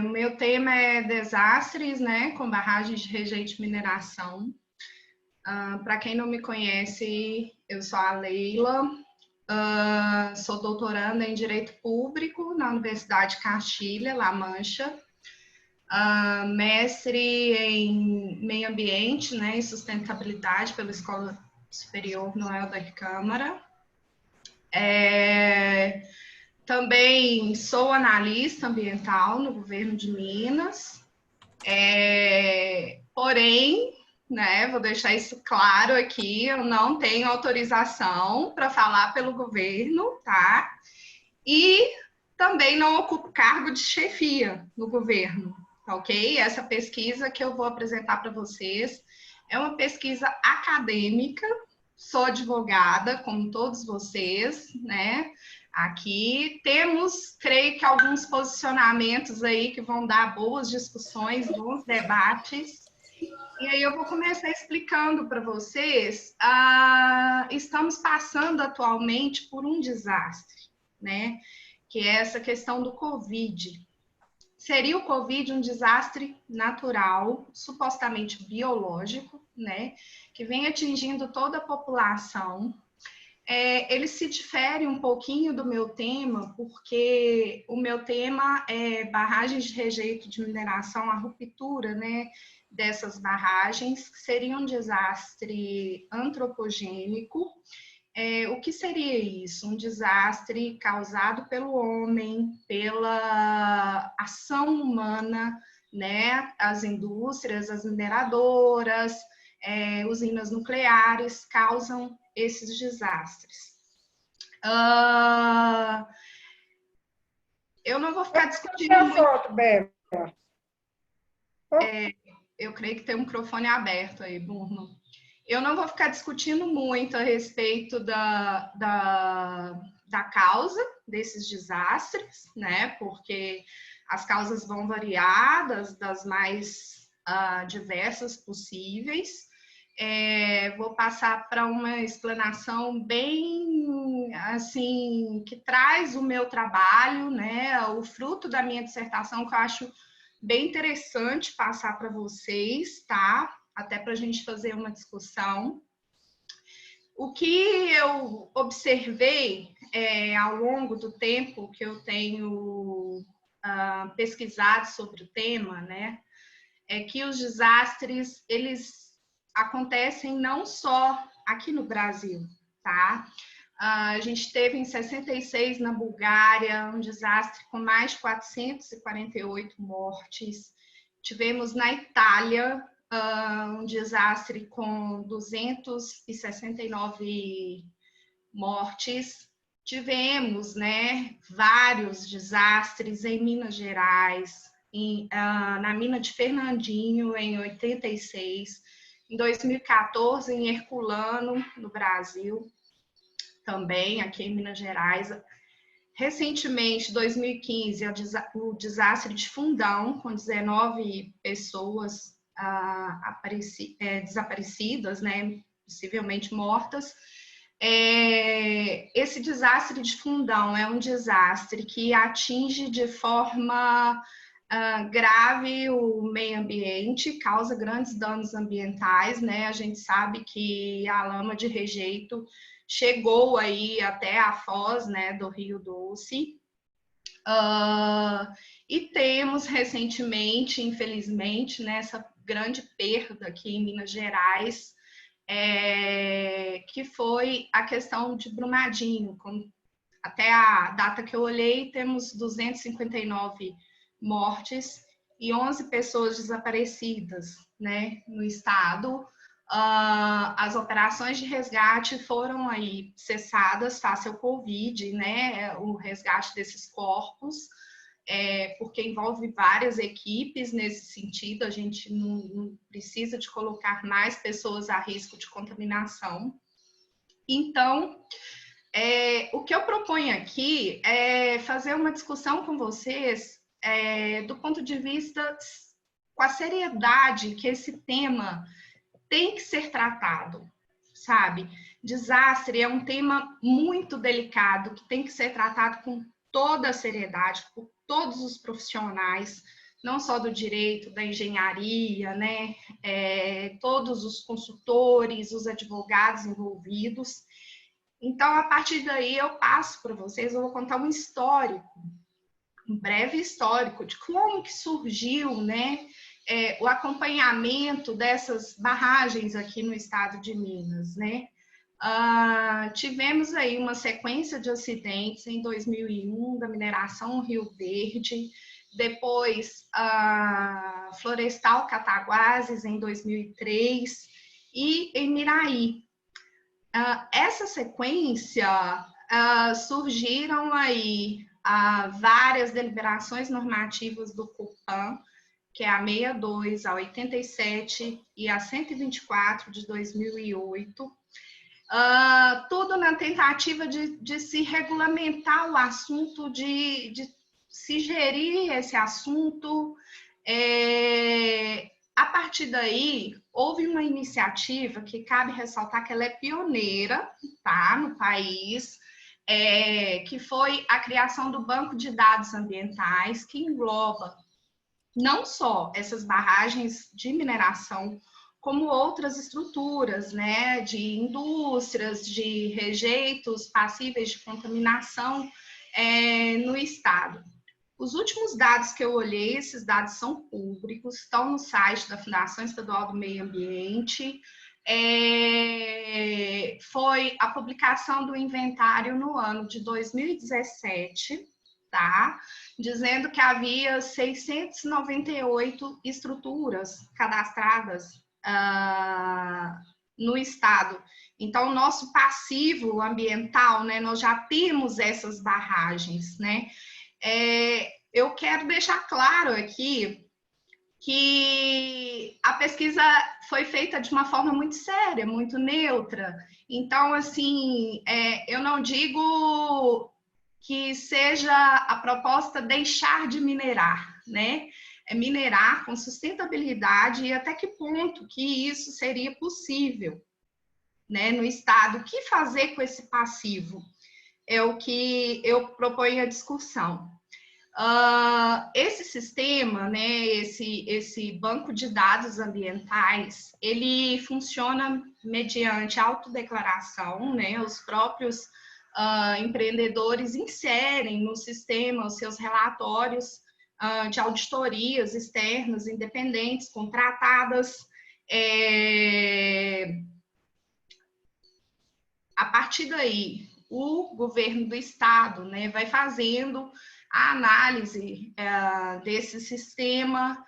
O meu tema é desastres, né, com barragens de rejeito de mineração. Para quem não me conhece, eu sou a Leila, sou doutoranda em Direito Público na Universidade Castilha, La Mancha, mestre em Meio Ambiente, né, e Sustentabilidade pela Escola Superior Noel da Câmara. Também sou analista ambiental no governo de Minas, porém, né, vou deixar isso claro aqui, eu não tenho autorização para falar pelo governo, tá? E também não ocupo cargo de chefia no governo, tá ok? Essa pesquisa que eu vou apresentar para vocês é uma pesquisa acadêmica, sou advogada, como todos vocês, né? Aqui temos, creio que, alguns posicionamentos aí que vão dar boas discussões, bons debates. E aí eu vou começar explicando para vocês. Estamos passando atualmente por um desastre, né? Que é essa questão do Covid. Seria o Covid um desastre natural, supostamente biológico, né? Que vem atingindo toda a população. Ele se difere um pouquinho do meu tema, porque o meu tema é barragens de rejeito de mineração, a ruptura, né, dessas barragens, que seria um desastre antropogênico. O que seria isso? Um desastre causado pelo homem, pela ação humana, né? As indústrias, as mineradoras, usinas nucleares causam esses desastres. Eu não vou ficar discutindo muito. Foto, Bela. Eu creio que tem um microfone aberto aí, Bruno. Eu não vou ficar discutindo muito a respeito da causa desses desastres, né? Porque as causas vão variar, das mais diversas possíveis. Vou passar para uma explanação bem, assim, que traz o meu trabalho, né? O fruto da minha dissertação, que eu acho bem interessante passar para vocês, tá? Até para a gente fazer uma discussão. O que eu observei ao longo do tempo que eu tenho pesquisado sobre o tema, né, é que os desastres, eles acontecem não só aqui no Brasil, tá? A gente teve em 66 na Bulgária um desastre com mais de 448 mortes. Tivemos na Itália um desastre com 269 mortes. Tivemos, né, vários desastres em Minas Gerais, na mina de Fernandinho, em 86, em 2014, em Herculano, no Brasil, também, aqui em Minas Gerais. Recentemente, 2015, o desastre de Fundão, com 19 pessoas desaparecidas, né, possivelmente mortas. Esse desastre de Fundão é um desastre que atinge de forma grave o meio ambiente, causa grandes danos ambientais, né? A gente sabe que a lama de rejeito chegou aí até a foz, né, do Rio Doce. E temos recentemente, infelizmente, né, essa grande perda aqui em Minas Gerais, que foi a questão de Brumadinho. Até a data que eu olhei, temos 259 mortes e 11 pessoas desaparecidas, né, no estado. As operações de resgate foram aí cessadas face ao Covid, né, o resgate desses corpos, porque envolve várias equipes nesse sentido, a gente não precisa de colocar mais pessoas a risco de contaminação. Então, o que eu proponho aqui é fazer uma discussão com vocês do ponto de vista com a seriedade que esse tema tem que ser tratado, sabe? Desastre é um tema muito delicado, que tem que ser tratado com toda a seriedade, por todos os profissionais, não só do direito, da engenharia, né? Todos os consultores, os advogados envolvidos. Então, a partir daí, eu passo para vocês, eu vou contar um histórico, um breve histórico de como que surgiu, né, o acompanhamento dessas barragens aqui no estado de Minas, né? Tivemos aí uma sequência de acidentes em 2001 da mineração Rio Verde, depois a Florestal Cataguases em 2003 e em Miraí. Essa sequência surgiram aí várias deliberações normativas do COPAN, que é a 62, a 87 e a 124 de 2008, tudo na tentativa de se regulamentar o assunto, de se gerir esse assunto. A partir daí, houve uma iniciativa que cabe ressaltar que ela é pioneira, tá, no país, que foi a criação do Banco de Dados Ambientais, que engloba não só essas barragens de mineração, como outras estruturas, né, de indústrias, de rejeitos passíveis de contaminação no estado. Os últimos dados que eu olhei, esses dados são públicos, estão no site da Fundação Estadual do Meio Ambiente. Foi a publicação do inventário no ano de 2017, tá? Dizendo que havia 698 estruturas cadastradas no estado. Então, o nosso passivo ambiental, né, nós já temos essas barragens, né? Eu quero deixar claro aqui que a pesquisa foi feita de uma forma muito séria, muito neutra. Então, assim, eu não digo que seja a proposta deixar de minerar, né? É minerar com sustentabilidade e até que ponto que isso seria possível, né, no estado. O que fazer com esse passivo? É o que eu proponho a discussão. Esse sistema, né, esse banco de dados ambientais, ele funciona mediante autodeclaração, né? Os próprios empreendedores inserem no sistema os seus relatórios de auditorias externas, independentes, contratadas. A partir daí, o governo do estado, né, vai fazendo a análise desse sistema.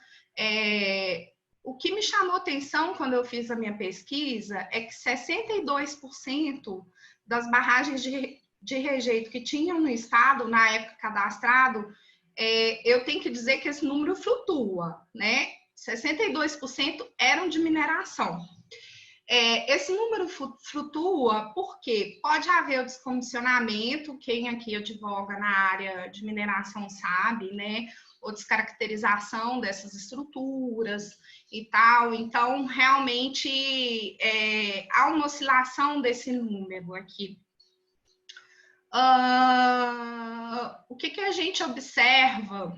O que me chamou atenção quando eu fiz a minha pesquisa é que 62% das barragens de rejeito que tinham no estado, na época cadastrado, eu tenho que dizer que esse número flutua, né? 62% eram de mineração. Esse número flutua porque pode haver o descomissionamento, quem aqui advoga na área de mineração sabe, né? Ou descaracterização dessas estruturas e tal. Então, realmente, há uma oscilação desse número aqui. O que a gente observa,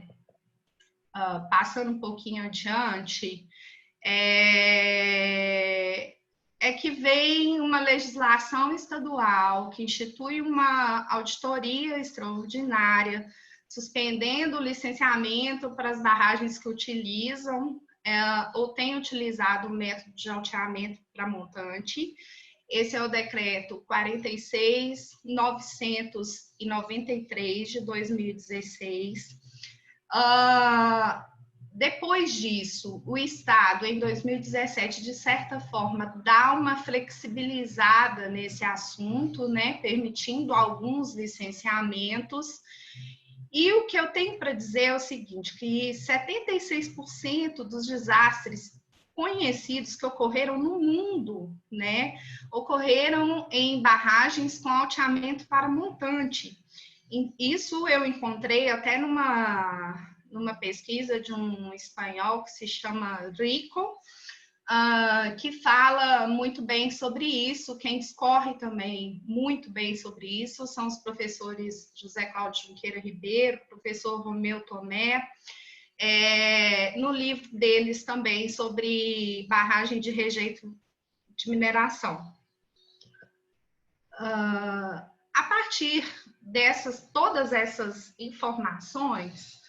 passando um pouquinho adiante, que vem uma legislação estadual que institui uma auditoria extraordinária, suspendendo o licenciamento para as barragens que utilizam ou têm utilizado o método de alteamento para montante. Esse é o decreto 46.993 de 2016. Depois disso, o Estado, em 2017, de certa forma, dá uma flexibilizada nesse assunto, né, permitindo alguns licenciamentos. E o que eu tenho para dizer é o seguinte, que 76% dos desastres conhecidos que ocorreram no mundo, né, ocorreram em barragens com alteamento para montante. Isso eu encontrei até numa pesquisa de um espanhol que se chama Rico, que fala muito bem sobre isso. Quem discorre também muito bem sobre isso são os professores José Cláudio Junqueira Ribeiro, professor Romeu Tomé, no livro deles também sobre barragem de rejeito de mineração. A partir todas essas informações,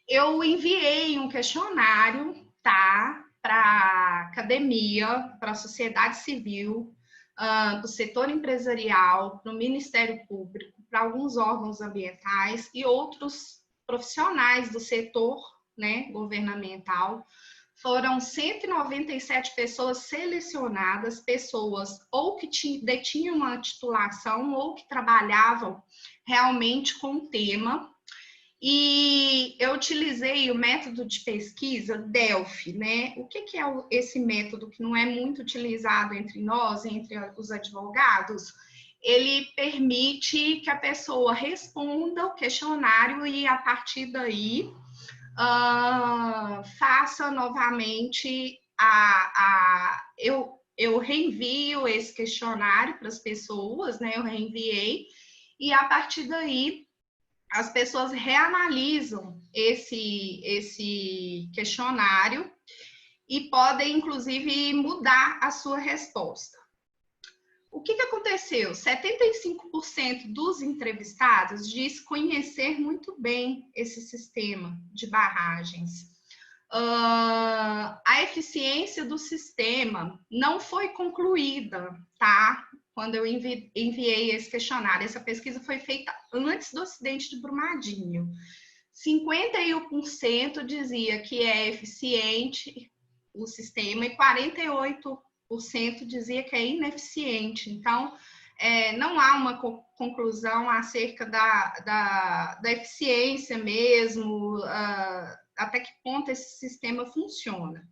eu enviei um questionário, tá, para a academia, para a sociedade civil, para o setor empresarial, para o Ministério Público, para alguns órgãos ambientais e outros profissionais do setor, né, governamental. Foram 197 pessoas selecionadas, pessoas ou que detinham uma titulação ou que trabalhavam realmente com o tema. E eu utilizei o método de pesquisa Delphi, né? O que é esse método que não é muito utilizado entre nós, entre os advogados? Ele permite que a pessoa responda o questionário e, a partir daí, faça novamente eu reenvio esse questionário para as pessoas, né? Eu reenviei, e a partir daí as pessoas reanalisam esse questionário e podem, inclusive, mudar a sua resposta. O que aconteceu? 75% dos entrevistados diz conhecer muito bem esse sistema de barragens. A eficiência do sistema não foi concluída, tá? Quando eu enviei esse questionário. Essa pesquisa foi feita antes do acidente de Brumadinho. 51% dizia que é eficiente o sistema e 48% dizia que é ineficiente. Então, não há uma conclusão acerca da eficiência mesmo, até que ponto esse sistema funciona.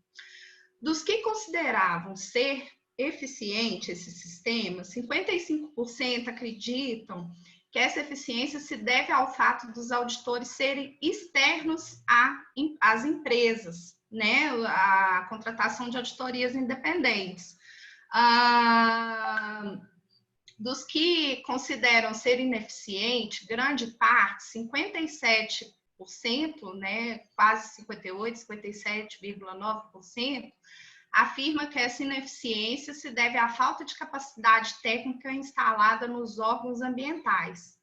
Dos que consideravam ser eficiente esse sistema, 55% acreditam que essa eficiência se deve ao fato dos auditores serem externos às empresas, né? A contratação de auditorias independentes. Dos que consideram ser ineficiente, grande parte, 57%, né, quase 58%, 57,9%, afirma que essa ineficiência se deve à falta de capacidade técnica instalada nos órgãos ambientais.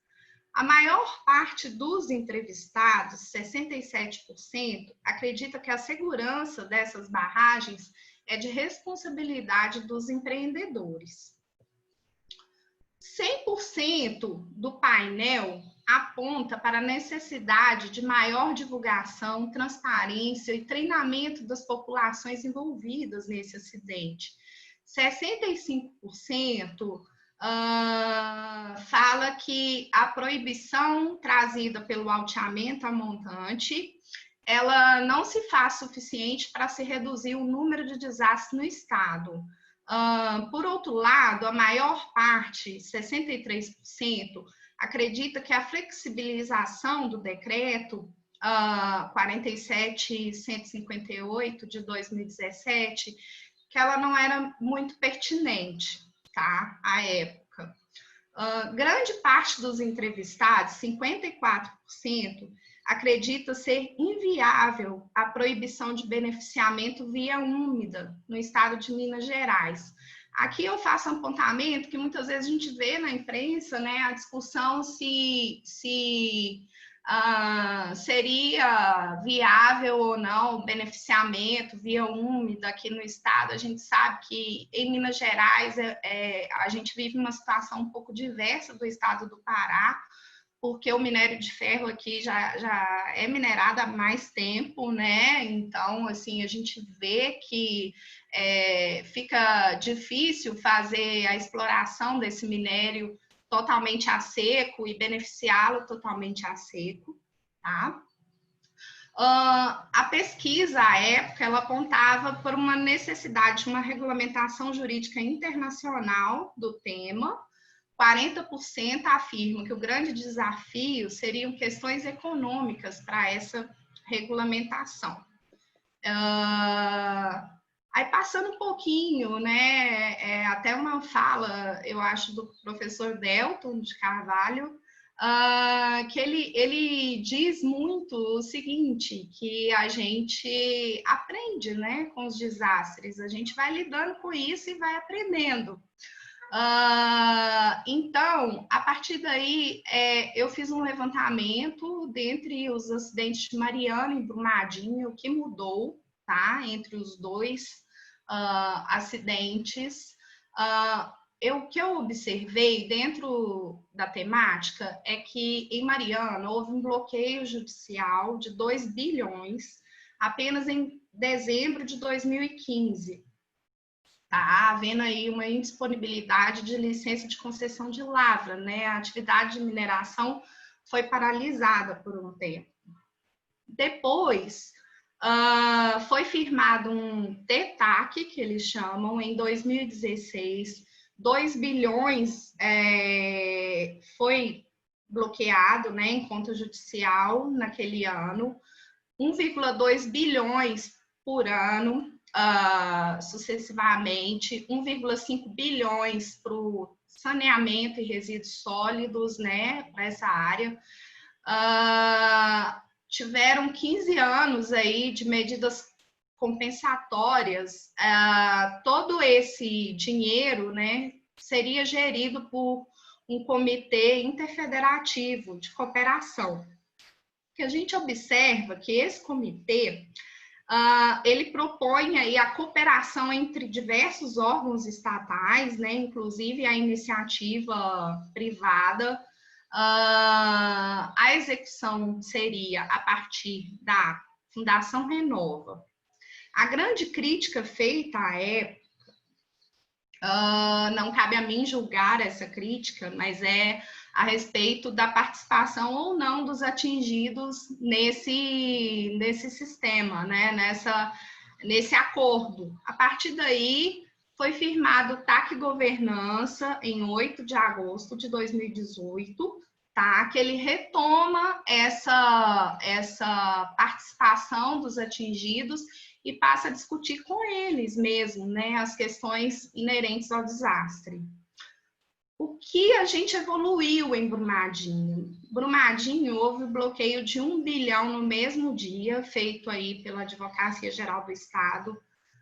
A maior parte dos entrevistados, 67%, acredita que a segurança dessas barragens é de responsabilidade dos empreendedores. 100% do painel aponta para a necessidade de maior divulgação, transparência e treinamento das populações envolvidas nesse acidente. 65% fala que a proibição trazida pelo alteamento a montante, ela não se faz suficiente para se reduzir o número de desastres no estado. Por outro lado, a maior parte, 63%, acredita que a flexibilização do decreto 47.158 de 2017, que ela não era muito pertinente, tá? À época. Grande parte dos entrevistados, 54%, acredita ser inviável a proibição de beneficiamento via úmida no estado de Minas Gerais. Aqui eu faço um apontamento que muitas vezes a gente vê na imprensa, né, a discussão se seria viável ou não o beneficiamento via úmida aqui no estado. A gente sabe que em Minas Gerais a gente vive uma situação um pouco diversa do estado do Pará, porque o minério de ferro aqui já é minerado há mais tempo, né? Então, assim, a gente vê que fica difícil fazer a exploração desse minério totalmente a seco e beneficiá-lo totalmente a seco, tá? A pesquisa, à época, ela apontava por uma necessidade de uma regulamentação jurídica internacional do tema. 40% afirmam que o grande desafio seriam questões econômicas para essa regulamentação. Aí, passando um pouquinho, né, até uma fala, eu acho, do professor Delton de Carvalho, que ele diz muito o seguinte, que a gente aprende, né, com os desastres, a gente vai lidando com isso e vai aprendendo. Então, a partir daí, eu fiz um levantamento dentre os acidentes de Mariana e Brumadinho, o que mudou, tá, entre os dois acidentes. O que eu observei dentro da temática é que em Mariana houve um bloqueio judicial de 2 bilhões apenas em dezembro de 2015. Está havendo aí uma indisponibilidade de licença de concessão de lavra, né? A atividade de mineração foi paralisada por um tempo. Depois, foi firmado um TETAC, que eles chamam, em 2016, 2 bilhões foi bloqueado, né, em conta judicial naquele ano, 1,2 bilhões por ano, sucessivamente, 1,5 bilhões para o saneamento e resíduos sólidos, né, para essa área. Tiveram 15 anos aí de medidas compensatórias. Todo esse dinheiro, né, seria gerido por um comitê interfederativo de cooperação. Que a gente observa que esse comitê ele propõe aí a cooperação entre diversos órgãos estatais, né, inclusive a iniciativa privada. A execução seria a partir da Fundação Renova. A grande crítica feita à época, não cabe a mim julgar essa crítica, mas é a respeito da participação ou não dos atingidos nesse sistema, né? Nesse acordo. A partir daí, foi firmado o TAC Governança em 8 de agosto de 2018, tá? Que ele retoma essa participação dos atingidos e passa a discutir com eles mesmo, né, as questões inerentes ao desastre. O que a gente evoluiu em Brumadinho? Brumadinho, houve bloqueio de 1 bilhão no mesmo dia, feito aí pela Advocacia Geral do Estado,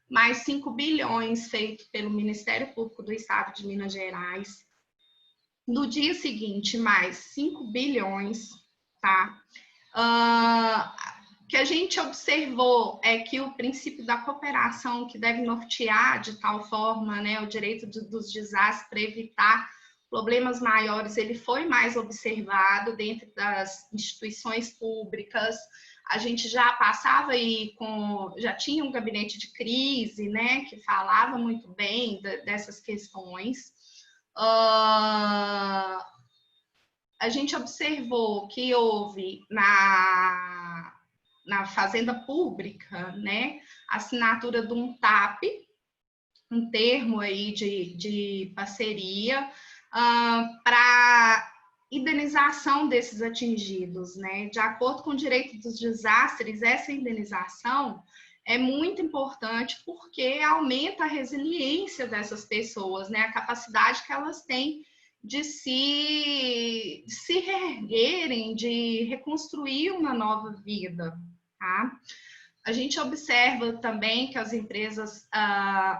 mais 5 bilhões feito pelo Ministério Público do Estado de Minas Gerais. No dia seguinte, mais 5 bilhões, tá? O que a gente observou é que o princípio da cooperação, que deve nortear de tal forma, né, o direito dos desastres para evitar problemas maiores, ele foi mais observado dentro das instituições públicas. A gente já passava aí já tinha um gabinete de crise, né, que falava muito bem dessas questões. A gente observou que houve na Fazenda Pública, né, a assinatura de um TAP, um termo aí de parceria, para indenização desses atingidos, né? De acordo com o direito dos desastres, essa indenização é muito importante porque aumenta a resiliência dessas pessoas, né? A capacidade que elas têm de se reerguerem, de reconstruir uma nova vida, tá? A gente observa também que as empresas,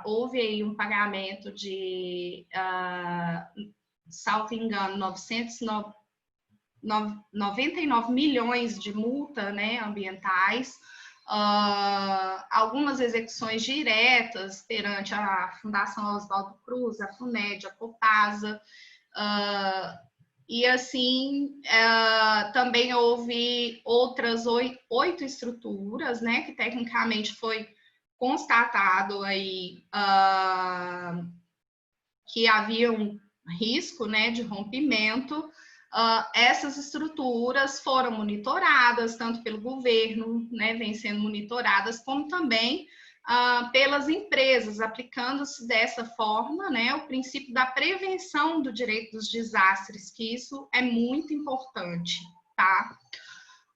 houve aí um pagamento de, salvo engano, 999 milhões de multa, né, ambientais, algumas execuções diretas perante a Fundação Oswaldo Cruz, a FUNED, a Copasa, e assim, também houve outras 8 estruturas, né, que tecnicamente foi constatado aí que havia um risco, né, de rompimento. Essas estruturas foram monitoradas, tanto pelo governo, né, vem sendo monitoradas, como também pelas empresas, aplicando-se dessa forma, né, o princípio da prevenção do direito dos desastres, que isso é muito importante, tá?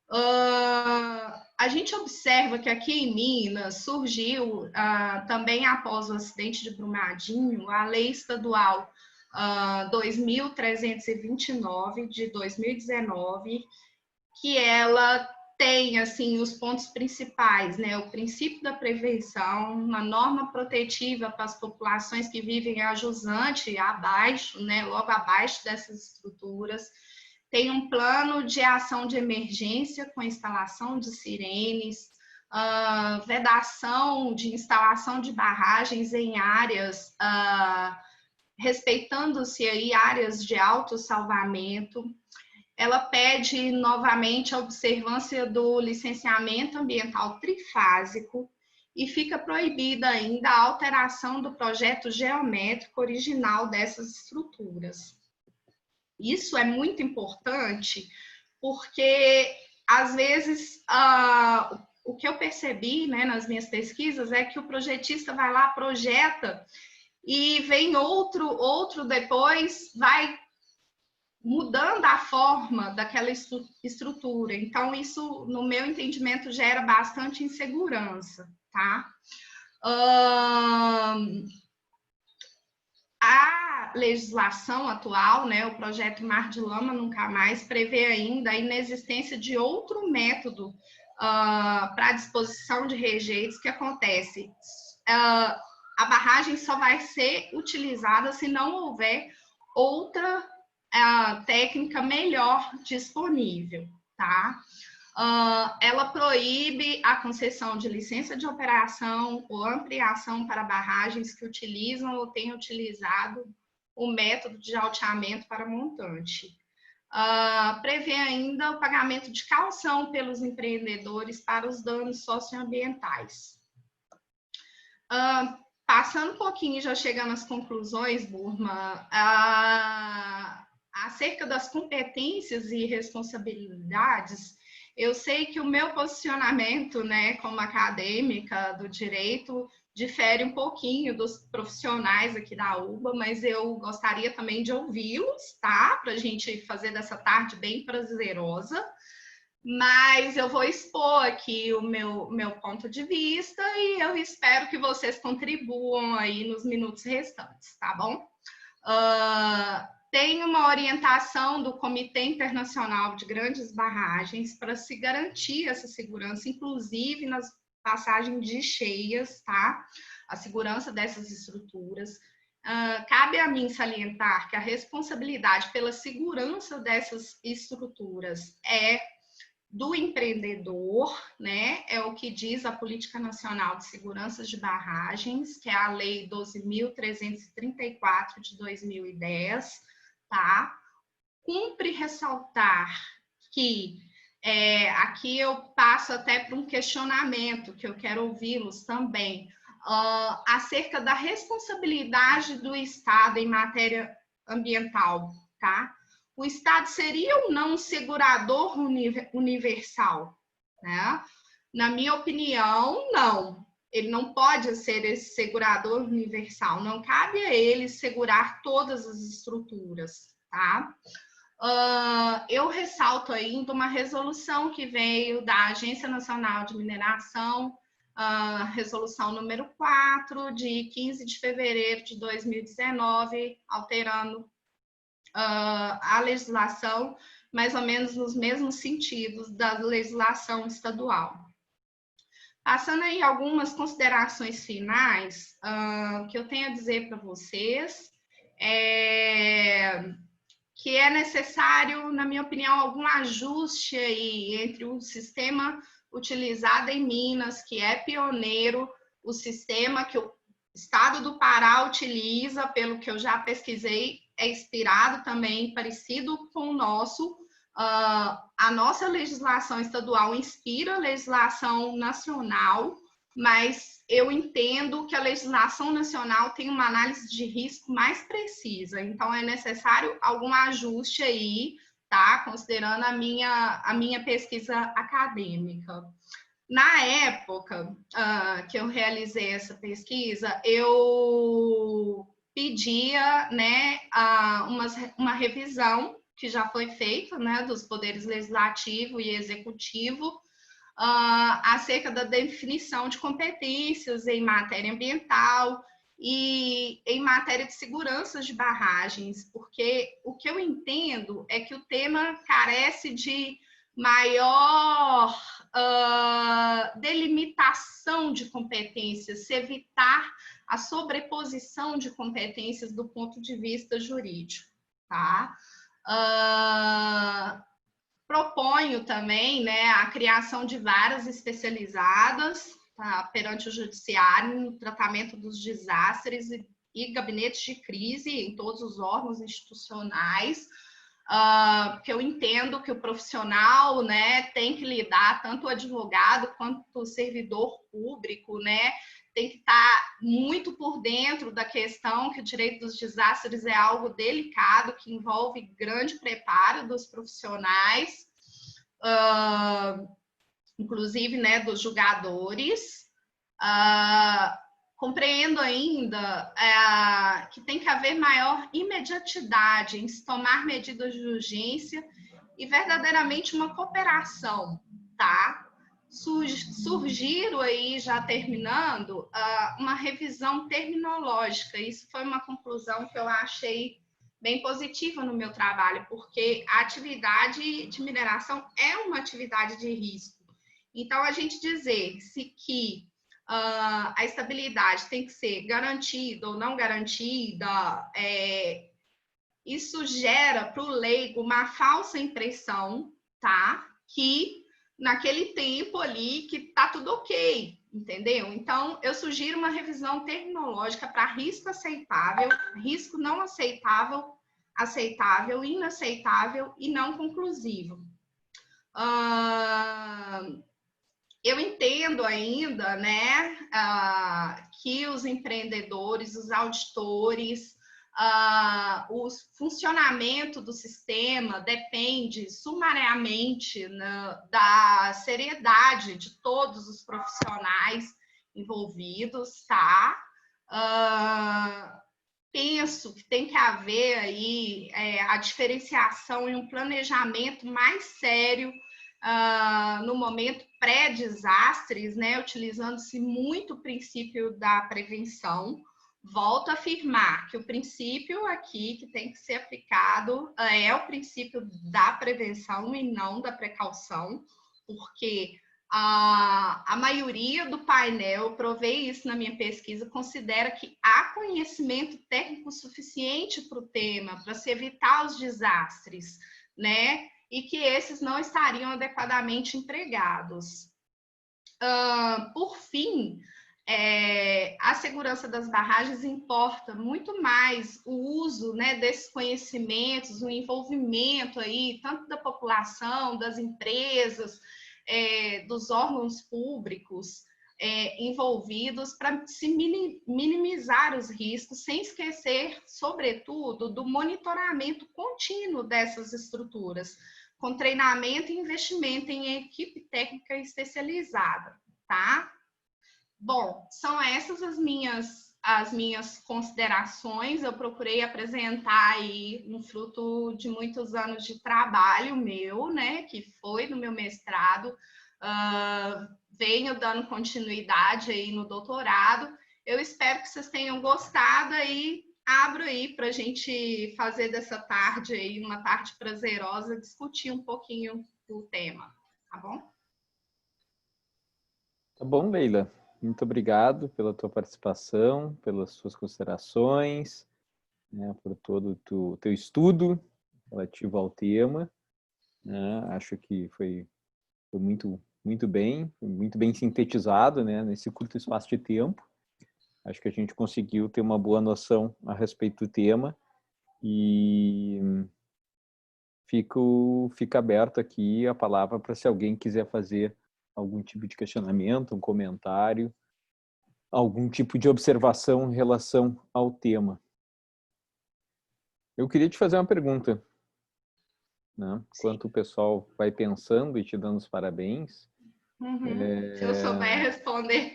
A gente observa que aqui em Minas surgiu, também após o acidente de Brumadinho, a Lei Estadual 2.329 de 2019, que ela tem assim os pontos principais, né? O princípio da prevenção, uma norma protetiva para as populações que vivem a jusante abaixo, né? Logo abaixo dessas estruturas. Tem um plano de ação de emergência com instalação de sirenes, vedação de instalação de barragens em áreas, respeitando-se aí áreas de autossalvamento. Ela pede novamente a observância do licenciamento ambiental trifásico e fica proibida ainda a alteração do projeto geométrico original dessas estruturas. Isso é muito importante porque, às vezes, o que eu percebi, né, nas minhas pesquisas é que o projetista vai lá, projeta, e vem outro depois, vai mudando a forma daquela estrutura. Então, isso, no meu entendimento, gera bastante insegurança, tá? A legislação atual, né, o projeto Mar de Lama Nunca Mais, prevê ainda a inexistência de outro método para a disposição de rejeitos que acontece. A barragem só vai ser utilizada se não houver outra técnica melhor disponível, tá? Ela proíbe a concessão de licença de operação ou ampliação para barragens que utilizam ou têm utilizado o método de alteamento para montante. Prevê ainda o pagamento de caução pelos empreendedores para os danos socioambientais. Passando um pouquinho, já chegando às conclusões, Burma, acerca das competências e responsabilidades, eu sei que o meu posicionamento, né, como acadêmica do direito, difere um pouquinho dos profissionais aqui da UBA, mas eu gostaria também de ouvi-los, tá? Para a gente fazer dessa tarde bem prazerosa. Mas eu vou expor aqui o meu ponto de vista e eu espero que vocês contribuam aí nos minutos restantes, tá bom? Tem uma orientação do Comitê Internacional de Grandes Barragens para se garantir essa segurança, inclusive nas passagens de cheias, tá? A segurança dessas estruturas. Cabe a mim salientar que a responsabilidade pela segurança dessas estruturas é do empreendedor, né? É o que diz a Política Nacional de Segurança de Barragens, que é a Lei 12.334 de 2010, tá? Cumpre ressaltar que aqui eu passo até para um questionamento, que eu quero ouvi-los também, acerca da responsabilidade do Estado em matéria ambiental, tá? O Estado seria ou não um segurador universal, né? Na minha opinião, não. Ele não pode ser esse segurador universal. Não cabe a ele segurar todas as estruturas, tá? Eu ressalto ainda uma resolução que veio da Agência Nacional de Mineração, resolução número 4, de 15 de fevereiro de 2019, alterando a legislação mais ou menos nos mesmos sentidos da legislação estadual. Passando aí algumas considerações finais, que eu tenho a dizer para vocês, que é necessário, na minha opinião, algum ajuste aí entre o sistema utilizado em Minas, que é pioneiro, o sistema que o Estado do Pará utiliza, pelo que eu já pesquisei, é inspirado também, parecido com o nosso. A nossa legislação estadual inspira a legislação nacional, mas eu entendo que a legislação nacional tem uma análise de risco mais precisa, então é necessário algum ajuste aí, tá? Considerando a minha pesquisa acadêmica. Na época que eu realizei essa pesquisa, eu pedia, né, uma revisão que já foi feito, né, dos poderes legislativo e executivo, acerca da definição de competências em matéria ambiental e em matéria de segurança de barragens, porque o que eu entendo é que o tema carece de maior delimitação de competências, se evitar a sobreposição de competências do ponto de vista jurídico, tá? Proponho também, né, a criação de varas especializadas, tá, perante o judiciário no tratamento dos desastres e gabinetes de crise em todos os órgãos institucionais, porque eu entendo que o profissional, né, tem que lidar, tanto o advogado quanto o servidor público, né, tem que estar muito por dentro da questão, que o direito dos desastres é algo delicado, que envolve grande preparo dos profissionais, inclusive, né, dos julgadores. Compreendo ainda que tem que haver maior imediatidade em se tomar medidas de urgência e verdadeiramente uma cooperação, tá? Surgiram aí, já terminando, uma revisão terminológica. Isso foi uma conclusão que eu achei bem positiva no meu trabalho, porque a atividade de mineração é uma atividade de risco. Então, a gente dizer que a estabilidade tem que ser garantida ou não garantida, isso gera para o leigo uma falsa impressão, tá? Que naquele tempo ali que tá tudo ok, entendeu? Então, eu sugiro uma revisão terminológica para risco aceitável, risco não aceitável, aceitável, inaceitável e não conclusivo. Eu entendo ainda, né, que os empreendedores, os auditores, o funcionamento do sistema depende sumariamente, né, da seriedade de todos os profissionais envolvidos, tá? Penso que tem que haver aí a diferenciação e um planejamento mais sério no momento pré-desastres, né, utilizando-se muito o princípio da prevenção. Volto a afirmar que o princípio aqui que tem que ser aplicado é o princípio da prevenção e não da precaução, porque a maioria do painel, provei isso na minha pesquisa, considera que há conhecimento técnico suficiente para o tema, para se evitar os desastres, né? E que esses não estariam adequadamente empregados. Por fim, a segurança das barragens importa muito mais o uso, né, desses conhecimentos, o envolvimento aí, tanto da população, das empresas, dos órgãos públicos envolvidos para se minimizar os riscos, sem esquecer, sobretudo, do monitoramento contínuo dessas estruturas, com treinamento e investimento em equipe técnica especializada, tá? Bom, são essas as minhas considerações. Eu procurei apresentar aí um fruto de muitos anos de trabalho meu, né, que foi no meu mestrado, venho dando continuidade aí no doutorado. Eu espero que vocês tenham gostado e abro aí para a gente fazer dessa tarde aí uma tarde prazerosa, discutir um pouquinho o tema, tá bom? Tá bom, Leila. Muito obrigado pela tua participação, pelas suas considerações, né, por todo o teu estudo relativo ao tema. Né? Acho que foi muito bem sintetizado, né, nesse curto espaço de tempo. Acho que a gente conseguiu ter uma boa noção a respeito do tema e fica aberto aqui a palavra para se alguém quiser fazer algum tipo de questionamento, um comentário, algum tipo de observação em relação ao tema. Eu queria te fazer uma pergunta, né? Enquanto o pessoal vai pensando e te dando os parabéns, Se eu souber responder,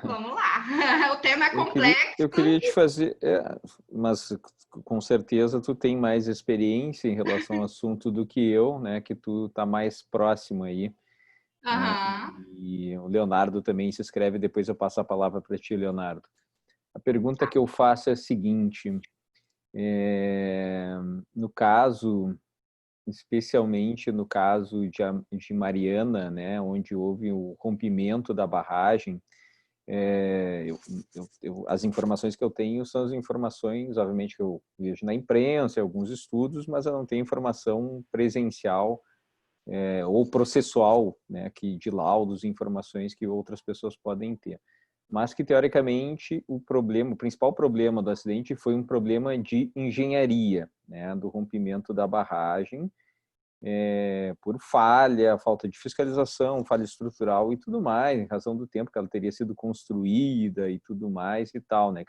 vamos lá. O tema é complexo. Eu queria te fazer, mas com certeza tu tem mais experiência em relação ao assunto do que eu, né? Que tu tá mais próximo aí, né? E o Leonardo também se inscreve, depois eu passo a palavra para ti, Leonardo. A pergunta que eu faço é a seguinte: no caso, especialmente no caso de Mariana, né, onde houve o rompimento da barragem, as informações que eu tenho são as informações, obviamente, que eu vejo na imprensa, alguns estudos, mas eu não tenho informação presencial ou processual, né, de laudos, informações que outras pessoas podem ter. Mas que, teoricamente, o principal problema do acidente foi um problema de engenharia, né, do rompimento da barragem, por falta de fiscalização, falha estrutural e tudo mais, em razão do tempo que ela teria sido construída e tudo mais e tal, né,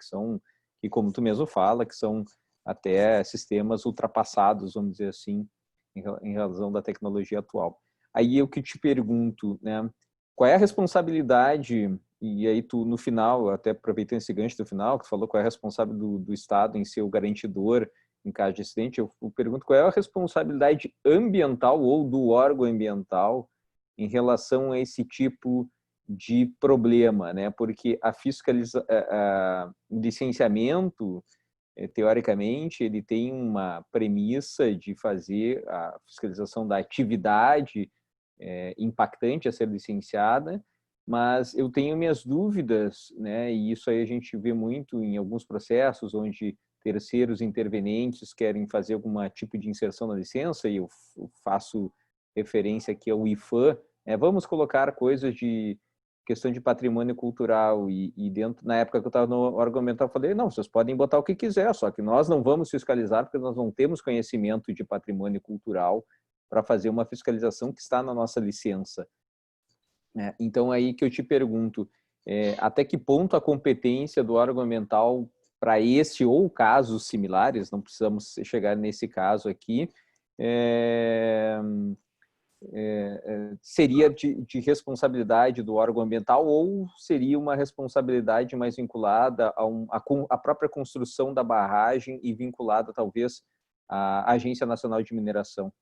que como tu mesmo fala, que são até sistemas ultrapassados, vamos dizer assim, em razão da tecnologia atual. Aí eu que te pergunto, né, qual é a responsabilidade, e aí tu no final, até aproveitando esse gancho do final, que tu falou qual é a responsabilidade do Estado em ser o garantidor em caso de acidente, eu pergunto qual é a responsabilidade ambiental ou do órgão ambiental em relação a esse tipo de problema, né? Porque o licenciamento, teoricamente, ele tem uma premissa de fazer a fiscalização da atividade impactante a ser licenciada, mas eu tenho minhas dúvidas, né? E isso aí a gente vê muito em alguns processos onde terceiros intervenientes querem fazer algum tipo de inserção na licença, e eu faço referência aqui ao IFAM, vamos colocar coisas de questão de patrimônio cultural, e dentro, na época que eu estava no argumental, eu falei, não, vocês podem botar o que quiser, só que nós não vamos fiscalizar porque nós não temos conhecimento de patrimônio cultural para fazer uma fiscalização que está na nossa licença. Então, aí que eu te pergunto, até que ponto a competência do órgão ambiental para este ou casos similares, não precisamos chegar nesse caso aqui, seria de responsabilidade do órgão ambiental, ou seria uma responsabilidade mais vinculada à própria construção da barragem e vinculada, talvez, à Agência Nacional de Mineração?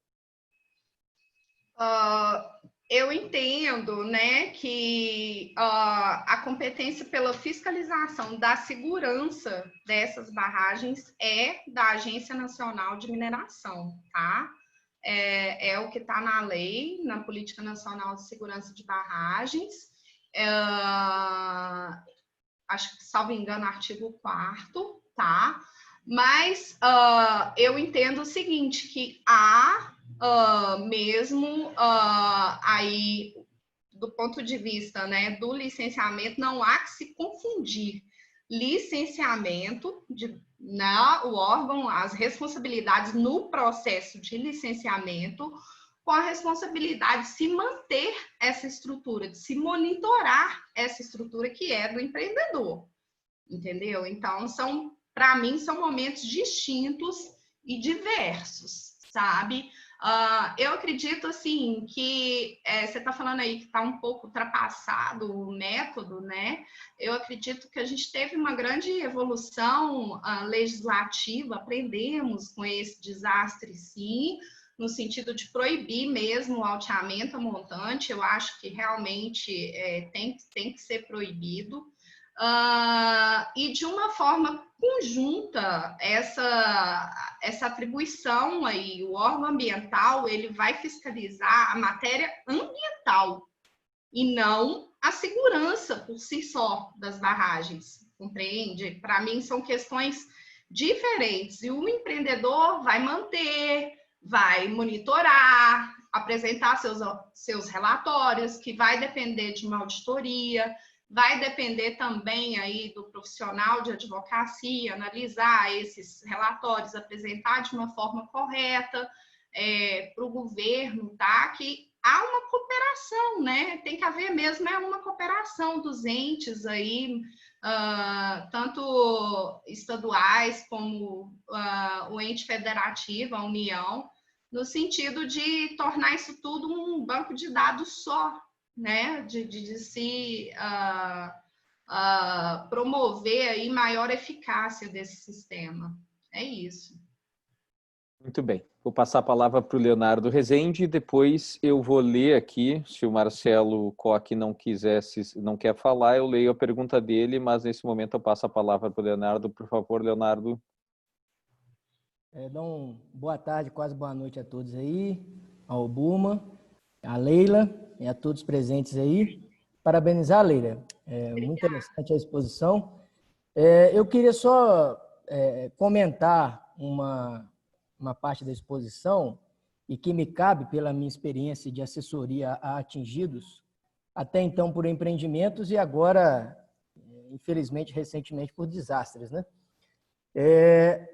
Eu entendo, né, que a competência pela fiscalização da segurança dessas barragens é da Agência Nacional de Mineração, tá? É o que está na lei, na Política Nacional de Segurança de Barragens. Acho que, salvo engano, artigo 4º, tá? Mas eu entendo o seguinte, que há mesmo aí, do ponto de vista, né, do licenciamento, não há que se confundir licenciamento, o órgão, as responsabilidades no processo de licenciamento, com a responsabilidade de se manter essa estrutura, de se monitorar essa estrutura que é do empreendedor, entendeu? Então, para mim, são momentos distintos e diversos, sabe? Eu acredito, assim, que você está falando aí que está um pouco ultrapassado o método, né? Eu acredito que a gente teve uma grande evolução legislativa, aprendemos com esse desastre, sim, no sentido de proibir mesmo o alteamento a montante. Eu acho que realmente tem que ser proibido. E de uma forma conjunta, essa atribuição aí, o órgão ambiental, ele vai fiscalizar a matéria ambiental e não a segurança por si só das barragens, compreende? Para mim são questões diferentes, e o empreendedor vai manter, vai monitorar, apresentar seus relatórios, que vai depender de uma auditoria, vai depender também aí do profissional de advocacia analisar esses relatórios, apresentar de uma forma correta para o governo, tá? Que há uma cooperação, né? Tem que haver mesmo uma cooperação dos entes aí, tanto estaduais como o ente federativo, a União, no sentido de tornar isso tudo um banco de dados só, né, de se promover aí maior eficácia desse sistema. É isso. Muito bem. Vou passar a palavra para o Leonardo Rezende e depois eu vou ler aqui, se o Marcelo Koch não quer falar, eu leio a pergunta dele, mas nesse momento eu passo a palavra para o Leonardo. Por favor, Leonardo. Boa tarde, quase boa noite a todos aí, ao Buma, a Leila e a todos presentes aí. Parabenizar a Leila, muito interessante a exposição. Eu queria só comentar uma parte da exposição e que me cabe pela minha experiência de assessoria a atingidos, até então por empreendimentos e agora, infelizmente, recentemente por desastres, né?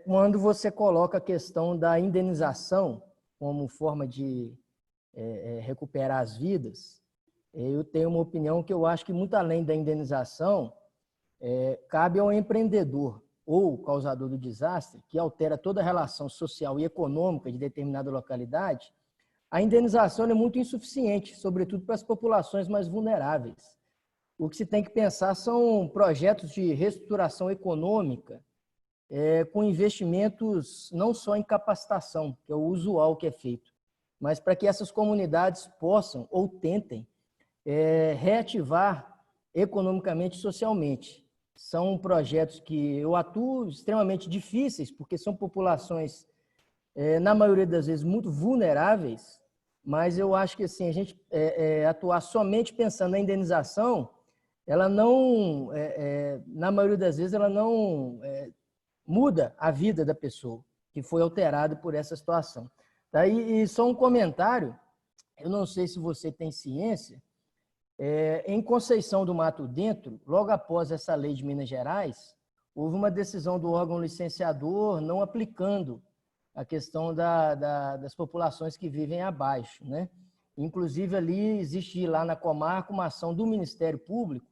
Quando você coloca a questão da indenização como forma de recuperar as vidas, eu tenho uma opinião que eu acho que muito além da indenização, cabe ao empreendedor ou causador do desastre, que altera toda a relação social e econômica de determinada localidade, a indenização é muito insuficiente, sobretudo para as populações mais vulneráveis. O que se tem que pensar são projetos de reestruturação econômica, com investimentos não só em capacitação, que é o usual que é feito, mas para que essas comunidades possam ou tentem reativar economicamente e socialmente. São projetos que eu atuo extremamente difíceis, porque são populações, na maioria das vezes, muito vulneráveis, mas eu acho que assim, a gente atuar somente pensando na indenização, ela não, na maioria das vezes, ela não muda a vida da pessoa que foi alterada por essa situação. Daí, e só um comentário, eu não sei se você tem ciência, em Conceição do Mato Dentro, logo após essa lei de Minas Gerais, houve uma decisão do órgão licenciador não aplicando a questão das populações que vivem abaixo, né? Inclusive, ali existe lá na comarca uma ação do Ministério Público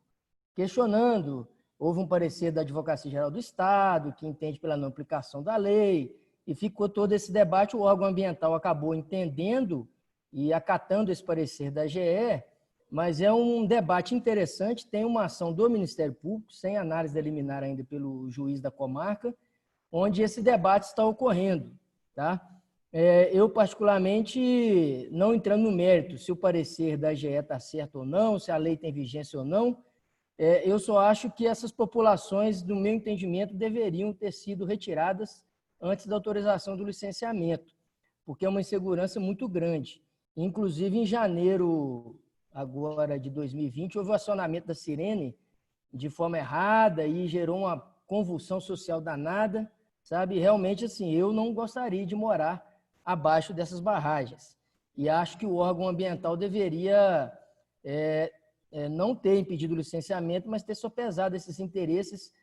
questionando. Houve um parecer da Advocacia Geral do Estado, que entende pela não aplicação da lei, e ficou todo esse debate. O órgão ambiental acabou entendendo e acatando esse parecer da GE, mas é um debate interessante. Tem uma ação do Ministério Público, sem análise da liminar ainda pelo juiz da comarca, onde esse debate está ocorrendo. Tá? Eu, particularmente, não entrando no mérito se o parecer da GE está certo ou não, se a lei tem vigência ou não, eu só acho que essas populações, do meu entendimento, deveriam ter sido retiradas antes da autorização do licenciamento, porque é uma insegurança muito grande. Inclusive, em janeiro agora de 2020, houve o acionamento da sirene de forma errada e gerou uma convulsão social danada, sabe? Realmente, assim, eu não gostaria de morar abaixo dessas barragens. E acho que o órgão ambiental deveria não ter impedido o licenciamento, mas ter sopesado esses interesses.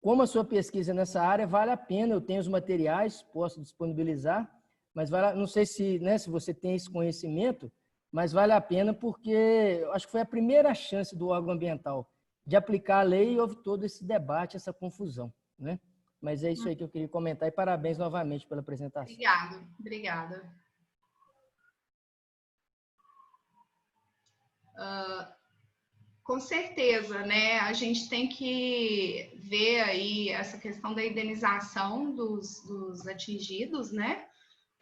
Como a sua pesquisa nessa área, vale a pena, eu tenho os materiais, posso disponibilizar, mas não sei se, né, se você tem esse conhecimento, mas vale a pena porque eu acho que foi a primeira chance do órgão ambiental de aplicar a lei e houve todo esse debate, essa confusão, né? Mas é isso aí que eu queria comentar e parabéns novamente pela apresentação. Obrigada. Com certeza, né? A gente tem que ver aí essa questão da indenização dos atingidos, né?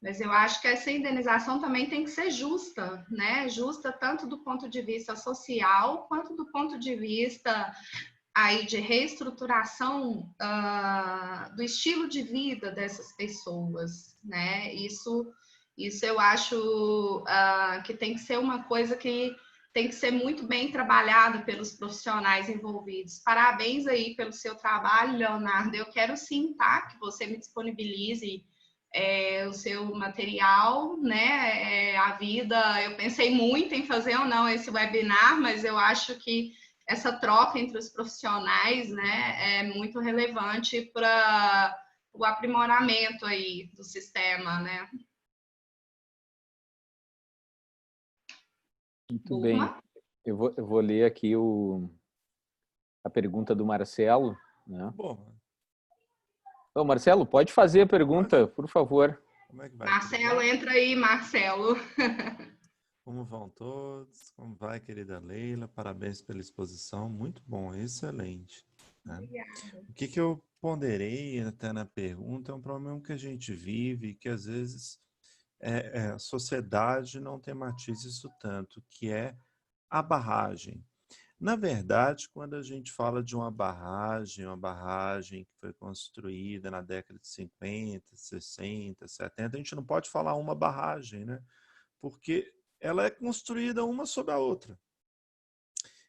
Mas eu acho que essa indenização também tem que ser justa, né? Justa tanto do ponto de vista social, quanto do ponto de vista aí de reestruturação do estilo de vida dessas pessoas, né? Isso eu acho que tem que ser uma coisa que tem que ser muito bem trabalhado pelos profissionais envolvidos. Parabéns aí pelo seu trabalho, Leonardo. Eu quero sim, tá? Que você me disponibilize o seu material, né? A vida, eu pensei muito em fazer ou não esse webinar, mas eu acho que essa troca entre os profissionais, né, é muito relevante para o aprimoramento aí do sistema, né? Muito bem. Eu vou ler aqui a pergunta do Marcelo, né? Bom. Ô, Marcelo, pode fazer a pergunta, por favor. Como é que vai? Marcelo, entra aí, Marcelo. Como vão todos? Como vai, querida Leila? Parabéns pela exposição, muito bom, excelente, né? Obrigada. O que eu ponderei até na pergunta é um problema que a gente vive, que às vezes a sociedade não tematiza isso tanto, que é a barragem. Na verdade, quando a gente fala de uma barragem que foi construída na década de 50, 60, 70, a gente não pode falar uma barragem, né? Porque ela é construída uma sobre a outra.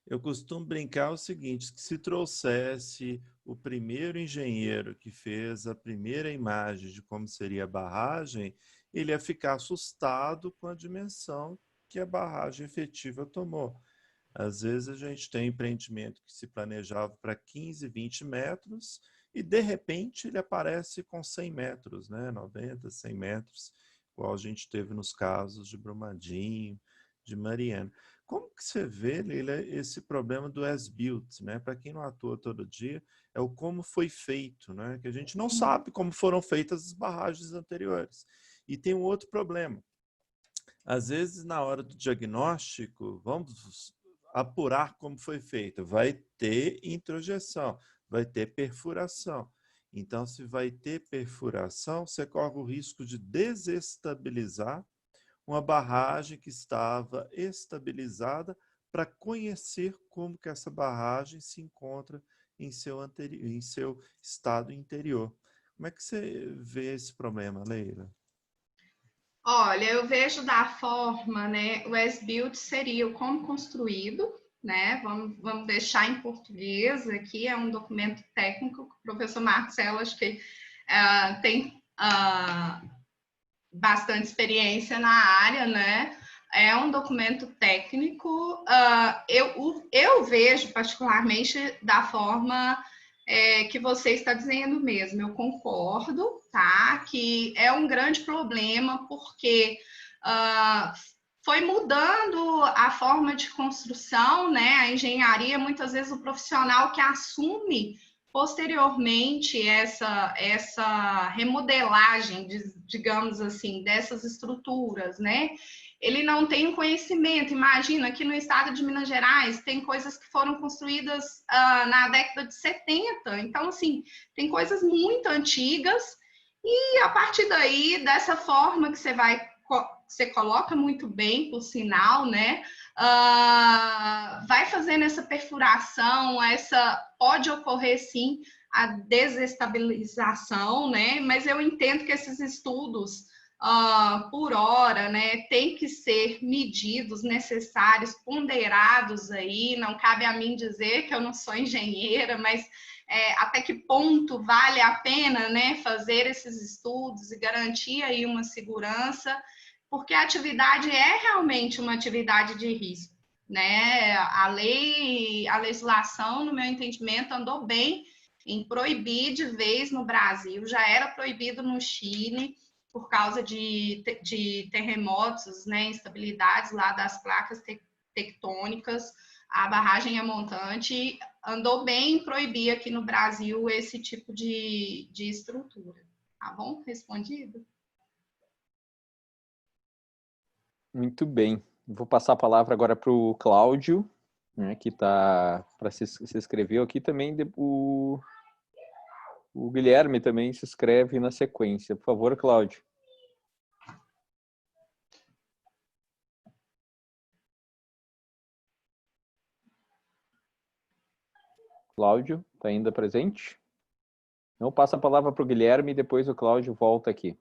Eu costumo brincar o seguinte, que se trouxesse o primeiro engenheiro que fez a primeira imagem de como seria a barragem, ele ia ficar assustado com a dimensão que a barragem efetiva tomou. Às vezes a gente tem empreendimento que se planejava para 15, 20 metros e de repente ele aparece com 100 metros, né? 90, 100 metros, igual a gente teve nos casos de Brumadinho, de Mariana. Como que você vê, Leila, esse problema do as-built, né? Para quem não atua todo dia, é o como foi feito, né? Que a gente não sabe como foram feitas as barragens anteriores. E tem um outro problema. Às vezes, na hora do diagnóstico, vamos apurar como foi feito. Vai ter introjeção, vai ter perfuração. Então, se vai ter perfuração, você corre o risco de desestabilizar uma barragem que estava estabilizada para conhecer como que essa barragem se encontra em seu estado interior. Como é que você vê esse problema, Leila? Olha, eu vejo da forma, né? O as-built seria o como construído, né? Vamos deixar em português aqui, é um documento técnico que o professor Marcelo, acho que tem bastante experiência na área, né? É um documento técnico. Eu vejo particularmente da forma que você está dizendo mesmo. Eu concordo, tá? Que é um grande problema porque foi mudando a forma de construção, né? A engenharia, muitas vezes o profissional que assume posteriormente essa remodelagem, digamos assim, dessas estruturas, né? Ele não tem conhecimento. Imagina, aqui no estado de Minas Gerais tem coisas que foram construídas na década de 70. Então, assim, tem coisas muito antigas e a partir daí, dessa forma que você coloca muito bem, por sinal, né? Vai fazendo essa perfuração, pode ocorrer sim a desestabilização, né? Mas eu entendo que esses estudos por hora, né, tem que ser medidos, necessários, ponderados aí. Não cabe a mim dizer que eu não sou engenheira, mas até que ponto vale a pena, né, fazer esses estudos e garantir aí uma segurança, porque a atividade é realmente uma atividade de risco, né? A legislação, no meu entendimento, andou bem em proibir de vez no Brasil, já era proibido no Chile por causa de terremotos, né, instabilidades lá das placas tectônicas. A barragem é montante, andou bem em proibir aqui no Brasil esse tipo de estrutura. Tá bom? Respondido? Muito bem. Vou passar a palavra agora para o Cláudio, né, que está para se inscrever aqui também. O Guilherme também se inscreve na sequência. Por favor, Cláudio. Cláudio, está ainda presente? Não, passa a palavra para o Guilherme e depois o Cláudio volta aqui.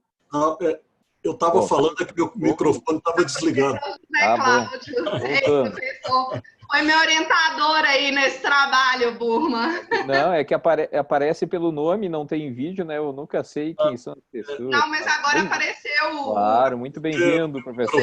Eu estava falando que meu microfone estava desligado. Cláudio, professor, foi meu orientador aí nesse trabalho, Burma. Não, é que aparece pelo nome, não tem vídeo, né? Eu nunca sei quem são as pessoas. Não, mas agora apareceu. Claro, muito bem-vindo, professor.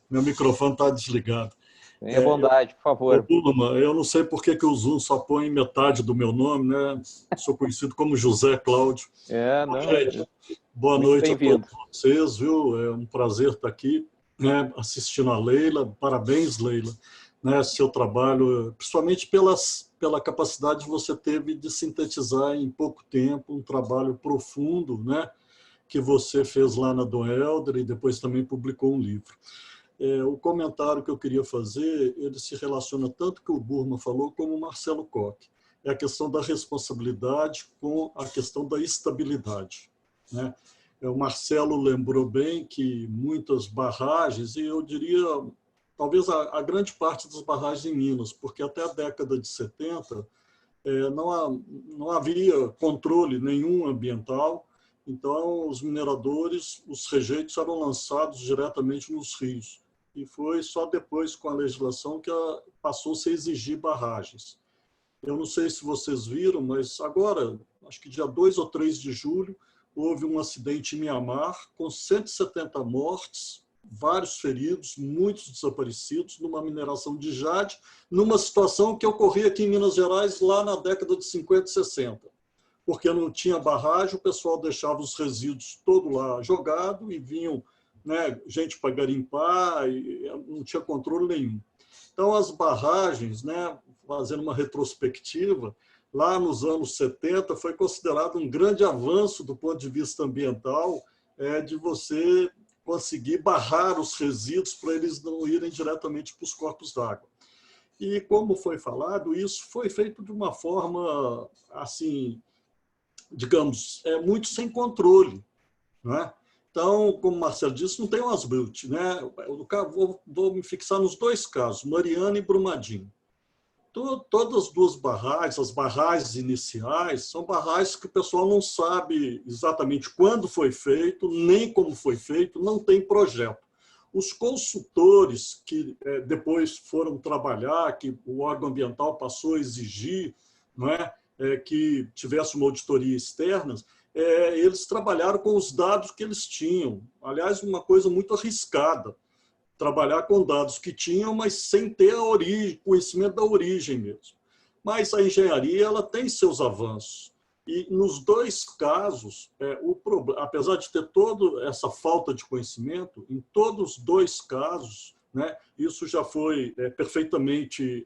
Meu microfone está desligado. Tenha bondade, por favor. Burma, eu não sei por que o Zoom só põe metade do meu nome, né? Sou conhecido como José Cláudio. Gente, boa noite a todos vocês, viu? É um prazer estar aqui, né, assistindo a Leila. Parabéns, Leila, né? Seu trabalho, principalmente pela capacidade que você teve de sintetizar em pouco tempo um trabalho profundo, né? Que você fez lá na Dom Helder e depois também publicou um livro. O comentário que eu queria fazer, ele se relaciona tanto com o Burman falou, como o Marcelo Koch. É a questão da responsabilidade com a questão da estabilidade, né? O Marcelo lembrou bem que muitas barragens, e eu diria, talvez a grande parte das barragens em Minas, porque até a década de 70 não havia controle nenhum ambiental, então os mineradores, os rejeitos eram lançados diretamente nos rios. E foi só depois, com a legislação, que passou-se a exigir barragens. Eu não sei se vocês viram, mas agora, acho que dia 2 ou 3 de julho, houve um acidente em Mianmar com 170 mortes, vários feridos, muitos desaparecidos, numa mineração de jade, numa situação que ocorria aqui em Minas Gerais lá na década de 50 e 60. Porque não tinha barragem, o pessoal deixava os resíduos todo lá jogado e vinham, né, gente para garimpar, e não tinha controle nenhum. Então, as barragens, né, fazendo uma retrospectiva, lá nos anos 70 foi considerado um grande avanço do ponto de vista ambiental, de você conseguir barrar os resíduos para eles não irem diretamente para os corpos d'água. E, como foi falado, isso foi feito de uma forma, assim, digamos, muito sem controle, não é? Então, como o Marcelo disse, não tem um as-built, né? Vou me fixar nos dois casos, Mariana e Brumadinho. Todas as duas barragens, as barragens iniciais, são barragens que o pessoal não sabe exatamente quando foi feito, nem como foi feito, não tem projeto. Os consultores que depois foram trabalhar, que o órgão ambiental passou a exigir, não é? Que tivesse uma auditoria externa, eles trabalharam com os dados que eles tinham. Aliás, uma coisa muito arriscada, trabalhar com dados que tinham, mas sem ter a origem, conhecimento da origem mesmo. Mas a engenharia ela tem seus avanços. E nos dois casos, apesar de ter toda essa falta de conhecimento, em todos os dois casos, né, isso já foi perfeitamente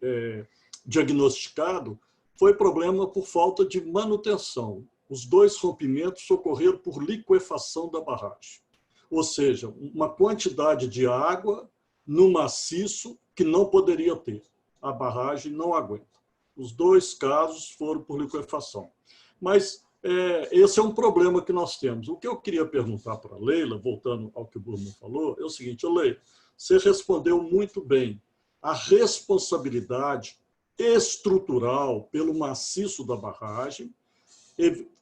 diagnosticado, foi problema por falta de manutenção. Os dois rompimentos ocorreram por liquefação da barragem. Ou seja, uma quantidade de água no maciço que não poderia ter. A barragem não aguenta. Os dois casos foram por liquefação. Mas esse é um problema que nós temos. O que eu queria perguntar para a Leila, voltando ao que o Bruno falou, é o seguinte: Leila, você respondeu muito bem. A responsabilidade estrutural pelo maciço da barragem,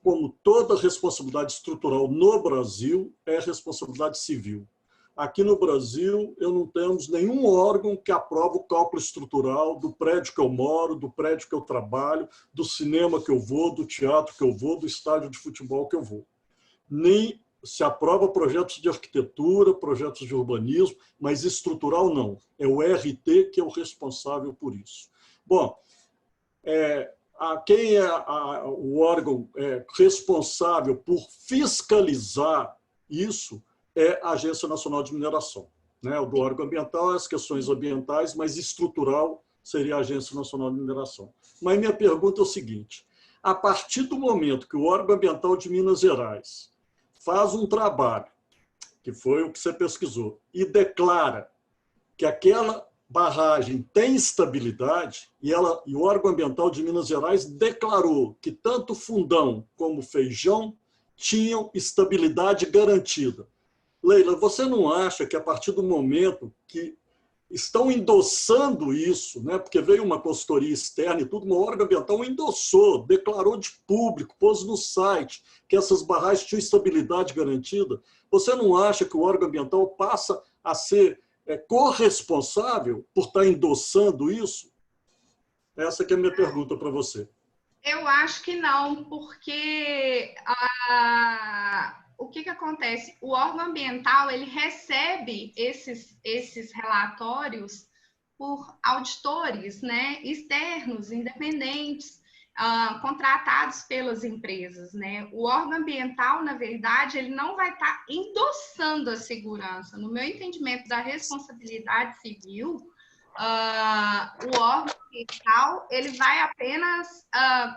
como toda responsabilidade estrutural no Brasil, é responsabilidade civil. Aqui no Brasil, não temos nenhum órgão que aprova o cálculo estrutural do prédio que eu moro, do prédio que eu trabalho, do cinema que eu vou, do teatro que eu vou, do estádio de futebol que eu vou. Nem se aprova projetos de arquitetura, projetos de urbanismo, mas estrutural não. É o RT que é o responsável por isso. Bom, quem é o órgão responsável por fiscalizar isso é a Agência Nacional de Mineração, né? O do órgão ambiental é as questões ambientais, mas estrutural seria a Agência Nacional de Mineração. Mas minha pergunta é o seguinte: a partir do momento que o órgão ambiental de Minas Gerais faz um trabalho, que foi o que você pesquisou, e declara que aquela barragem tem estabilidade, e o órgão ambiental de Minas Gerais declarou que tanto Fundão como Feijão tinham estabilidade garantida. Leila, você não acha que a partir do momento que estão endossando isso, né, porque veio uma consultoria externa e tudo, o órgão ambiental endossou, declarou de público, pôs no site que essas barragens tinham estabilidade garantida, você não acha que o órgão ambiental passa a ser corresponsável por estar endossando isso? Essa que é a minha pergunta para você. Eu acho que não, porque o que acontece? O órgão ambiental ele recebe esses relatórios por auditores, né, externos, independentes, contratados pelas empresas, né? O órgão ambiental, na verdade, ele não vai estar endossando a segurança. No meu entendimento da responsabilidade civil, o órgão ambiental ele vai apenas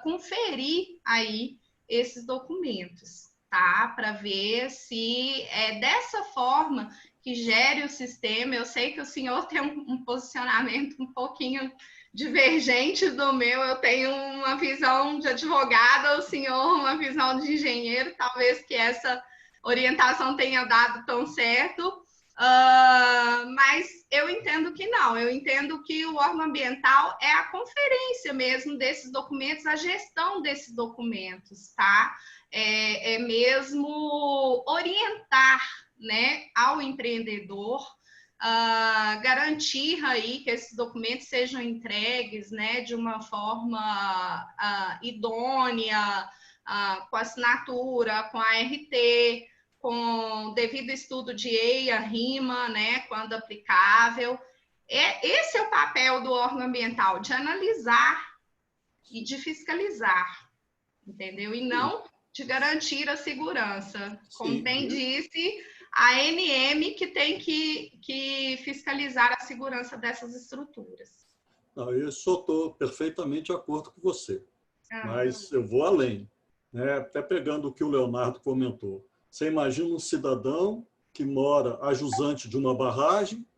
conferir aí esses documentos, tá? Para ver se é dessa forma que gere o sistema. Eu sei que o senhor tem um posicionamento um pouquinho divergente do meu, eu tenho uma visão de advogada, o senhor uma visão de engenheiro, talvez que essa orientação tenha dado tão certo, mas eu entendo que não, eu entendo que o órgão ambiental é a conferência mesmo desses documentos, a gestão desses documentos, tá? É mesmo orientar, né, ao empreendedor, garantir aí que esses documentos sejam entregues, né, de uma forma idônea, com assinatura, com a RT, com devido estudo de EIA, RIMA, né, quando aplicável. Esse é o papel do órgão ambiental, de analisar e de fiscalizar, entendeu? E não de garantir a segurança. Como bem disse, a ANM que tem que fiscalizar a segurança dessas estruturas. Não, eu só estou perfeitamente de acordo com você, mas eu vou além, né? Até pegando o que o Leonardo comentou. Você imagina um cidadão que mora a jusante de uma barragem,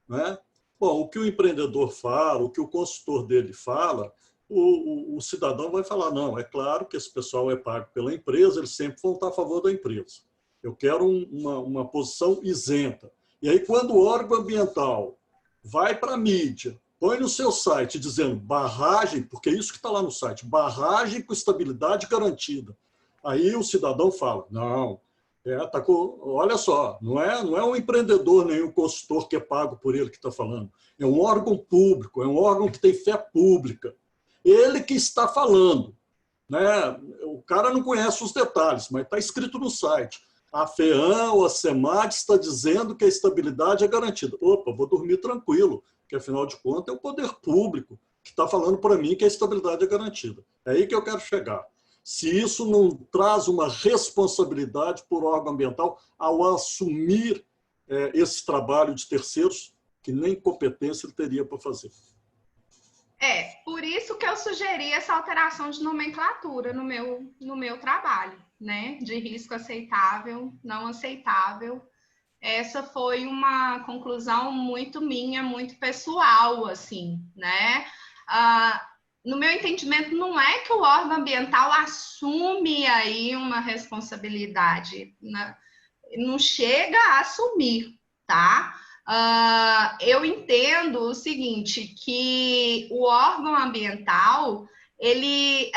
né? Bom, o que o empreendedor fala, o que o consultor dele fala, o cidadão vai falar, não, é claro que esse pessoal é pago pela empresa, eles sempre vão estar a favor da empresa. Eu quero uma posição isenta. E aí, quando o órgão ambiental vai para a mídia, põe no seu site dizendo barragem, porque é isso que está lá no site, barragem com estabilidade garantida. Aí o cidadão fala, não, olha só, não é um empreendedor nem um consultor que é pago por ele que está falando. É um órgão público, é um órgão que tem fé pública. Ele que está falando, né? O cara não conhece os detalhes, mas está escrito no site. A FEAM ou a SEMAD está dizendo que a estabilidade é garantida. Opa, vou dormir tranquilo, porque afinal de contas é o poder público que está falando para mim que a estabilidade é garantida. É aí que eu quero chegar. Se isso não traz uma responsabilidade por órgão ambiental ao assumir esse trabalho de terceiros, que nem competência ele teria para fazer. Por isso que eu sugeri essa alteração de nomenclatura no meu trabalho, né? De risco aceitável, não aceitável. Essa foi uma conclusão muito minha, muito pessoal, assim, né? No meu entendimento, não é que o órgão ambiental assume aí uma responsabilidade, né? Não chega a assumir, tá? Eu entendo o seguinte, que o órgão ambiental, ele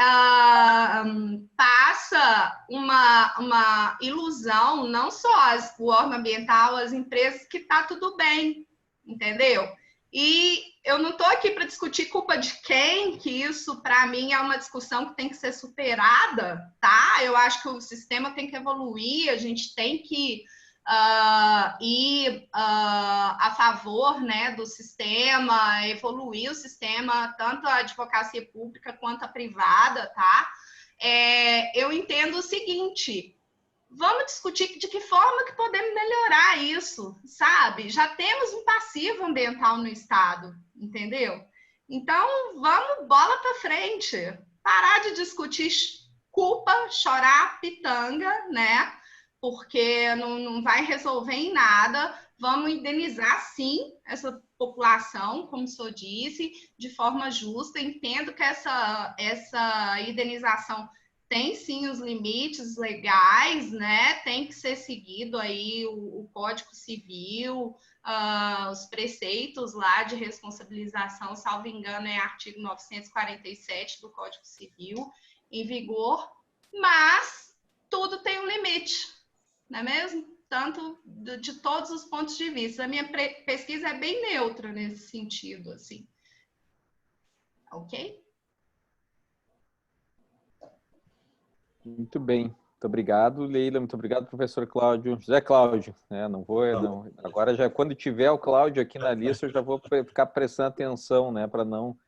passa uma ilusão, não só o órgão ambiental, as empresas, que está tudo bem, entendeu? E eu não estou aqui para discutir culpa de quem, que isso, para mim, é uma discussão que tem que ser superada, tá? Eu acho que o sistema tem que evoluir, a gente tem que ir a favor, né, do sistema, evoluir o sistema, tanto a advocacia pública quanto a privada, tá? Eu entendo o seguinte, vamos discutir de que forma que podemos melhorar isso, sabe? Já temos um passivo ambiental no Estado, entendeu? Então, vamos bola para frente, parar de discutir culpa, chorar pitanga, né? Porque não vai resolver em nada. Vamos indenizar, sim, essa população, como o senhor disse, de forma justa. Entendo que essa indenização tem, sim, os limites legais, né? Tem que ser seguido aí o Código Civil, os preceitos lá de responsabilização, salvo engano, é artigo 947 do Código Civil, em vigor, mas tudo tem um limite. Não é mesmo? Tanto de todos os pontos de vista. A minha pesquisa é bem neutra nesse sentido, assim. Ok? Muito bem. Muito obrigado, Leila. Muito obrigado, professor Cláudio. José Cláudio, né? Não vou, não. Agora, já quando tiver o Cláudio aqui na lista, eu já vou ficar prestando atenção, né? Para não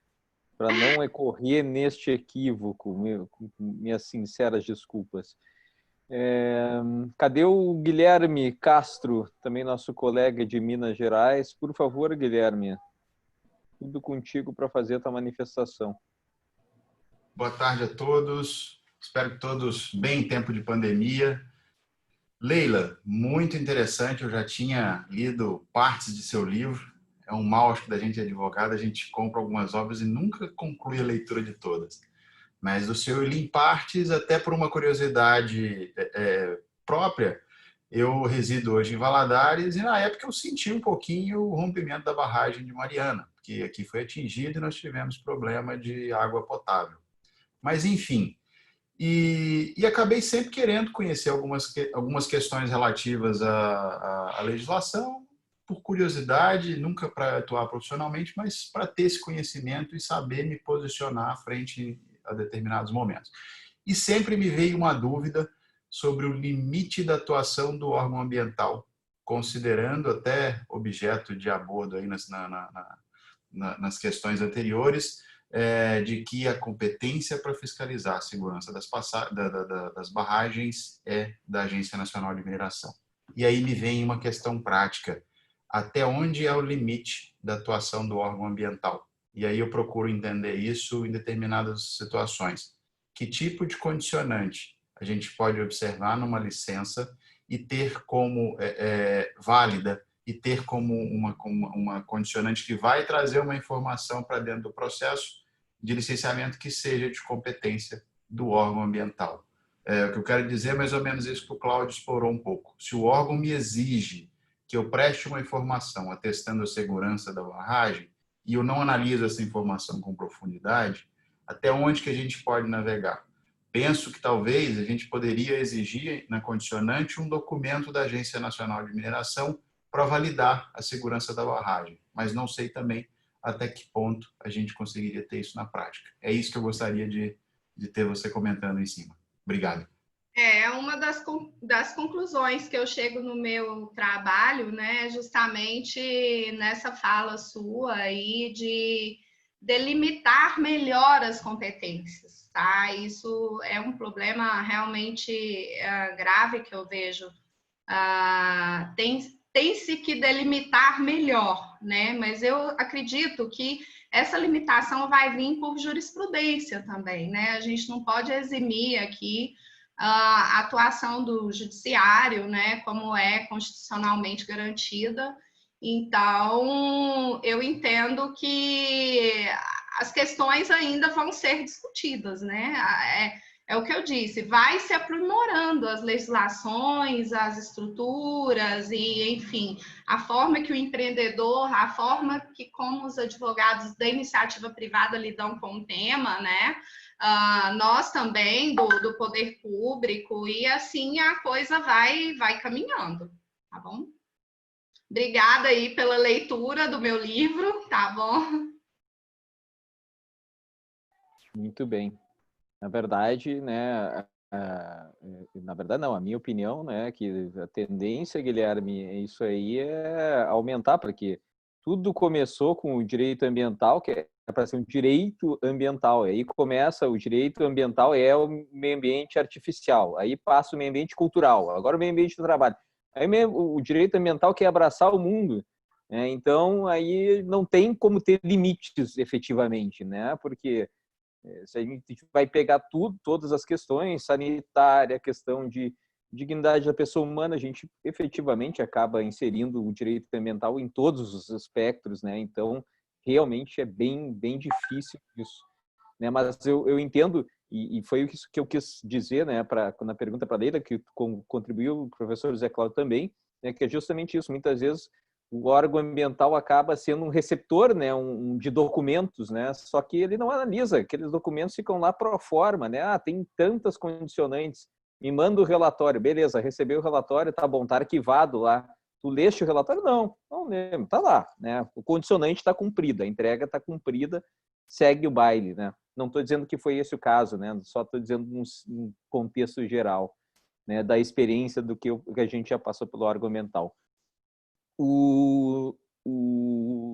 ocorrer neste equívoco. Minhas sinceras desculpas. Cadê o Guilherme Castro, também nosso colega de Minas Gerais? Por favor, Guilherme, tudo contigo para fazer a tua manifestação. Boa tarde a todos. Espero que todos bem em tempo de pandemia. Leila, muito interessante, eu já tinha lido partes de seu livro. É um mal, acho que da gente advogado, a gente compra algumas obras e nunca conclui a leitura de todas. Mas o seu eu li em partes, até por uma curiosidade própria. Eu resido hoje em Valadares e na época eu senti um pouquinho o rompimento da barragem de Mariana, que aqui foi atingido e nós tivemos problema de água potável. Mas, enfim, e acabei sempre querendo conhecer algumas questões relativas à legislação, por curiosidade, nunca para atuar profissionalmente, mas para ter esse conhecimento e saber me posicionar frente a determinados momentos. E sempre me veio uma dúvida sobre o limite da atuação do órgão ambiental, considerando até objeto de abordo aí nas questões anteriores, de que a competência para fiscalizar a segurança das barragens é da Agência Nacional de Mineração. E aí me vem uma questão prática. Até onde é o limite da atuação do órgão ambiental? E aí eu procuro entender isso em determinadas situações. Que tipo de condicionante a gente pode observar numa licença e ter como válida e ter como uma condicionante que vai trazer uma informação para dentro do processo de licenciamento que seja de competência do órgão ambiental. O que eu quero dizer é mais ou menos isso que o Cláudio explorou um pouco. Se o órgão me exige que eu preste uma informação atestando a segurança da barragem e eu não analiso essa informação com profundidade, até onde que a gente pode navegar? Penso que talvez a gente poderia exigir na condicionante um documento da Agência Nacional de Mineração para validar a segurança da barragem, mas não sei também até que ponto a gente conseguiria ter isso na prática. É isso que eu gostaria de ter você comentando em cima. Obrigado. Uma das conclusões que eu chego no meu trabalho, né, justamente nessa fala sua aí de delimitar melhor as competências, tá? Isso é um problema realmente grave que eu vejo. Tem-se que delimitar melhor, né? Mas eu acredito que essa limitação vai vir por jurisprudência também, né? A gente não pode eximir aqui a atuação do judiciário, né? Como é constitucionalmente garantida. Então, eu entendo que as questões ainda vão ser discutidas, né? É o que eu disse, vai se aprimorando as legislações, as estruturas e, enfim, a forma que o empreendedor, a forma que como os advogados da iniciativa privada lidam com o tema, né? Nós também, do poder público, e assim a coisa vai caminhando, tá bom? Obrigada aí pela leitura do meu livro, tá bom? Muito bem. Na verdade, né, na verdade não, a minha opinião, né, que a tendência, Guilherme, isso aí é aumentar, porque tudo começou com o direito ambiental, que é para ser um direito ambiental, aí começa o direito ambiental é o meio ambiente artificial, aí passa o meio ambiente cultural, agora o meio ambiente do trabalho, aí o direito ambiental quer abraçar o mundo, né, então aí não tem como ter limites efetivamente, né, porque se a gente vai pegar todas as questões, sanitária, questão de dignidade da pessoa humana, a gente efetivamente acaba inserindo o direito ambiental em todos os espectros, né? Então, realmente é bem difícil isso, né? Mas eu entendo, e foi isso que eu quis dizer, né, na pergunta para a Leila, que contribuiu o professor José Cláudio também, né, que é justamente isso. Muitas vezes o órgão ambiental acaba sendo um receptor, né, de documentos, né, só que ele não analisa, aqueles documentos ficam lá pro forma, né, tem tantas condicionantes, me manda o relatório, beleza, recebeu o relatório, tá bom, tá arquivado lá, tu leste o relatório? Não lembro, tá lá, né, o condicionante está cumprido, a entrega está cumprida, segue o baile, né, não estou dizendo que foi esse o caso, né, só estou dizendo um contexto geral, né, da experiência do que a gente já passou pelo órgão ambiental. O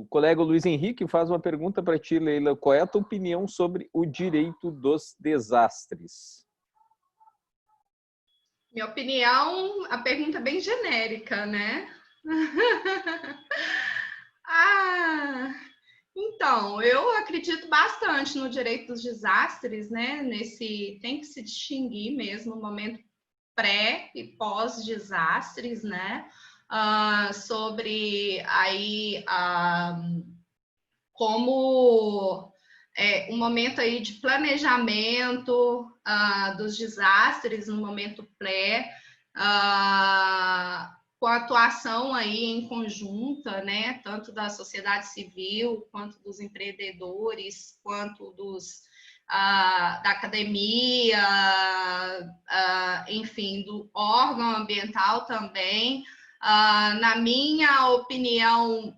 colega Luiz Henrique faz uma pergunta para ti, Leila. Qual é a tua opinião sobre o direito dos desastres? Minha opinião, a pergunta é bem genérica, né? Então, eu acredito bastante no direito dos desastres, né? Tem que se distinguir mesmo o momento pré e pós-desastres, né? Sobre aí como um momento aí de planejamento dos desastres, no momento pré, com a atuação aí em conjunta, né, tanto da sociedade civil, quanto dos empreendedores, quanto da academia, enfim, do órgão ambiental também. Na minha opinião,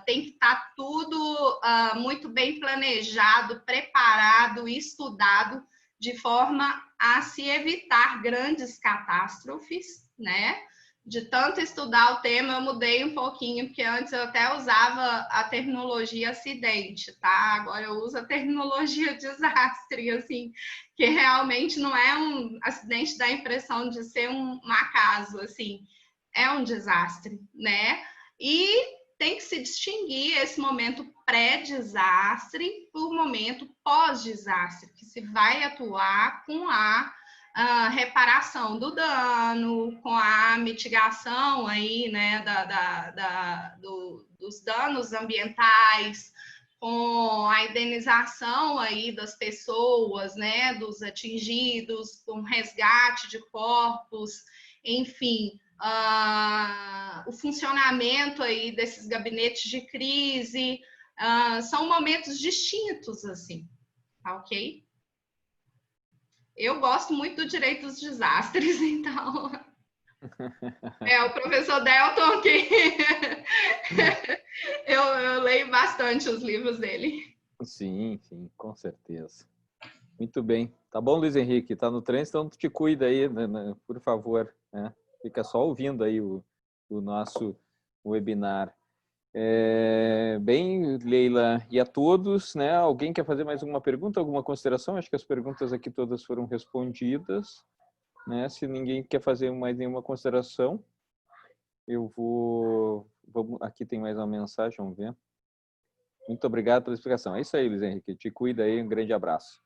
tem que estar tudo muito bem planejado, preparado, estudado, de forma a se evitar grandes catástrofes, né? De tanto estudar o tema, eu mudei um pouquinho, porque antes eu até usava a terminologia acidente, tá? Agora eu uso a terminologia desastre, assim, que realmente não é um acidente, dá a impressão de ser um acaso, assim. É um desastre, né? E tem que se distinguir esse momento pré-desastre do momento pós-desastre, que se vai atuar com a reparação do dano, com a mitigação aí, né, dos danos ambientais, com a indenização aí das pessoas, né, dos atingidos, com resgate de corpos, enfim, o funcionamento aí desses gabinetes de crise, são momentos distintos, assim, tá ok? Eu gosto muito do direito dos desastres, então... o professor Delton aqui, eu leio bastante os livros dele. Sim, sim, com certeza. Muito bem. Tá bom, Luiz Henrique? Tá no trânsito, então te cuida aí, né, por favor, né? Fica só ouvindo aí o nosso webinar. Bem, Leila, e a todos, né? Alguém quer fazer mais alguma pergunta, alguma consideração? Acho que as perguntas aqui todas foram respondidas, né? Se ninguém quer fazer mais nenhuma consideração, eu aqui tem mais uma mensagem, vamos ver. Muito obrigado pela explicação. É isso aí, Luiz Henrique. Te cuida aí, um grande abraço.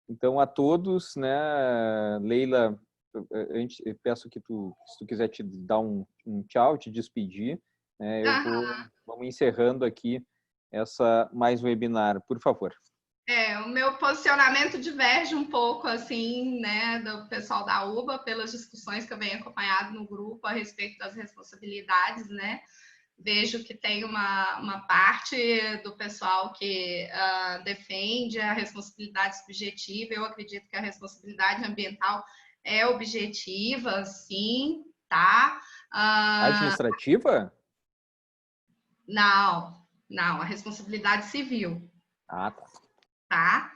Então, a todos, né? Leila, eu peço que se tu quiser te dar um tchau, te despedir, né? Vamos encerrando aqui mais um webinar, por favor. O meu posicionamento diverge um pouco, assim, né, do pessoal da UBA, pelas discussões que eu venho acompanhado no grupo a respeito das responsabilidades, né? Vejo que tem uma parte do pessoal que defende a responsabilidade subjetiva. Eu acredito que a responsabilidade ambiental é objetiva, sim, tá? Administrativa? Não, a responsabilidade civil. Ah, tá. Tá?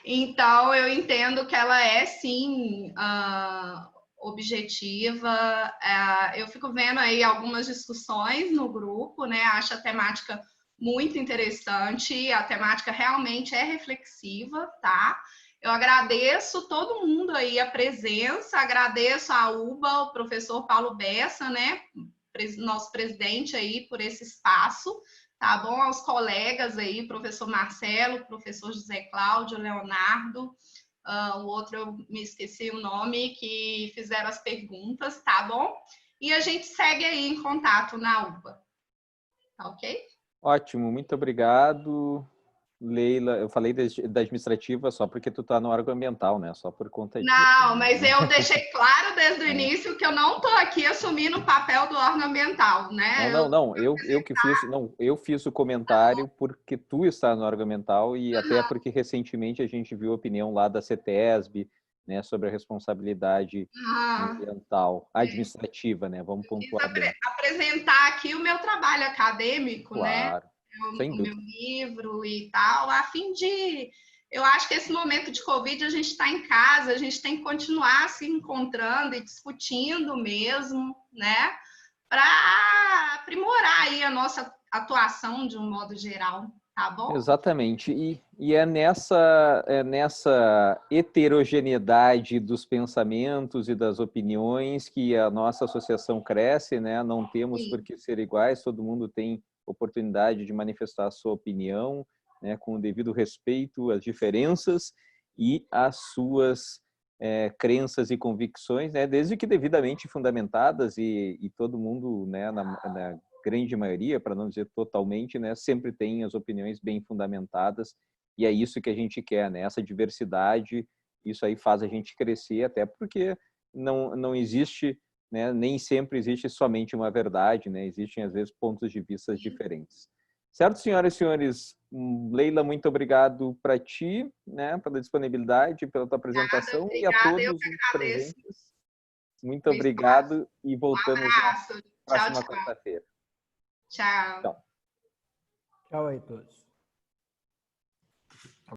Então, eu entendo que ela é, sim, objetiva. Eu fico vendo aí algumas discussões no grupo, né? Acho a temática muito interessante, a temática realmente é reflexiva, tá? Eu agradeço todo mundo aí a presença, agradeço a UBA, o professor Paulo Bessa, né? Nosso presidente aí, por esse espaço, tá bom? Aos colegas aí, professor Marcelo, professor José Cláudio, Leonardo, o outro eu me esqueci o nome, que fizeram as perguntas, tá bom? E a gente segue aí em contato na UBA, tá ok? Ótimo, muito obrigado. Leila, eu falei da administrativa só porque tu tá no órgão ambiental, né? Só por conta disso. Não, mas eu deixei claro desde o início que eu não tô aqui assumindo o papel do órgão ambiental, né? Não, eu fiz o comentário porque tu está no órgão ambiental e até porque recentemente a gente viu a opinião lá da CETESB, né, sobre a responsabilidade ambiental, administrativa, né? Vamos pontuar bem. Apresentar aqui o meu trabalho acadêmico, claro, né? O meu livro e tal, a fim de... Eu acho que esse momento de Covid, a gente está em casa, a gente tem que continuar se encontrando e discutindo mesmo, né? Para aprimorar aí a nossa atuação de um modo geral, tá bom? Exatamente. E é nessa heterogeneidade dos pensamentos e das opiniões que a nossa associação cresce, né? Não temos por que ser iguais, todo mundo tem oportunidade de manifestar a sua opinião, né? Com o devido respeito às diferenças e às suas crenças e convicções, né, desde que devidamente fundamentadas e todo mundo, né, na grande maioria, para não dizer totalmente, né, sempre tem as opiniões bem fundamentadas, e é isso que a gente quer, né, essa diversidade. Isso aí faz a gente crescer, até porque não existe, né, nem sempre existe somente uma verdade, né, existem às vezes pontos de vista diferentes. Certo, senhoras e senhores? Leila, muito obrigado para ti, né, pela disponibilidade, pela tua apresentação. Obrigada, e a todos eu que os agradeço. presentes. Muito obrigado e voltamos abraço. na próxima quarta-feira. Tchau. Tchau. Tchau aí todos.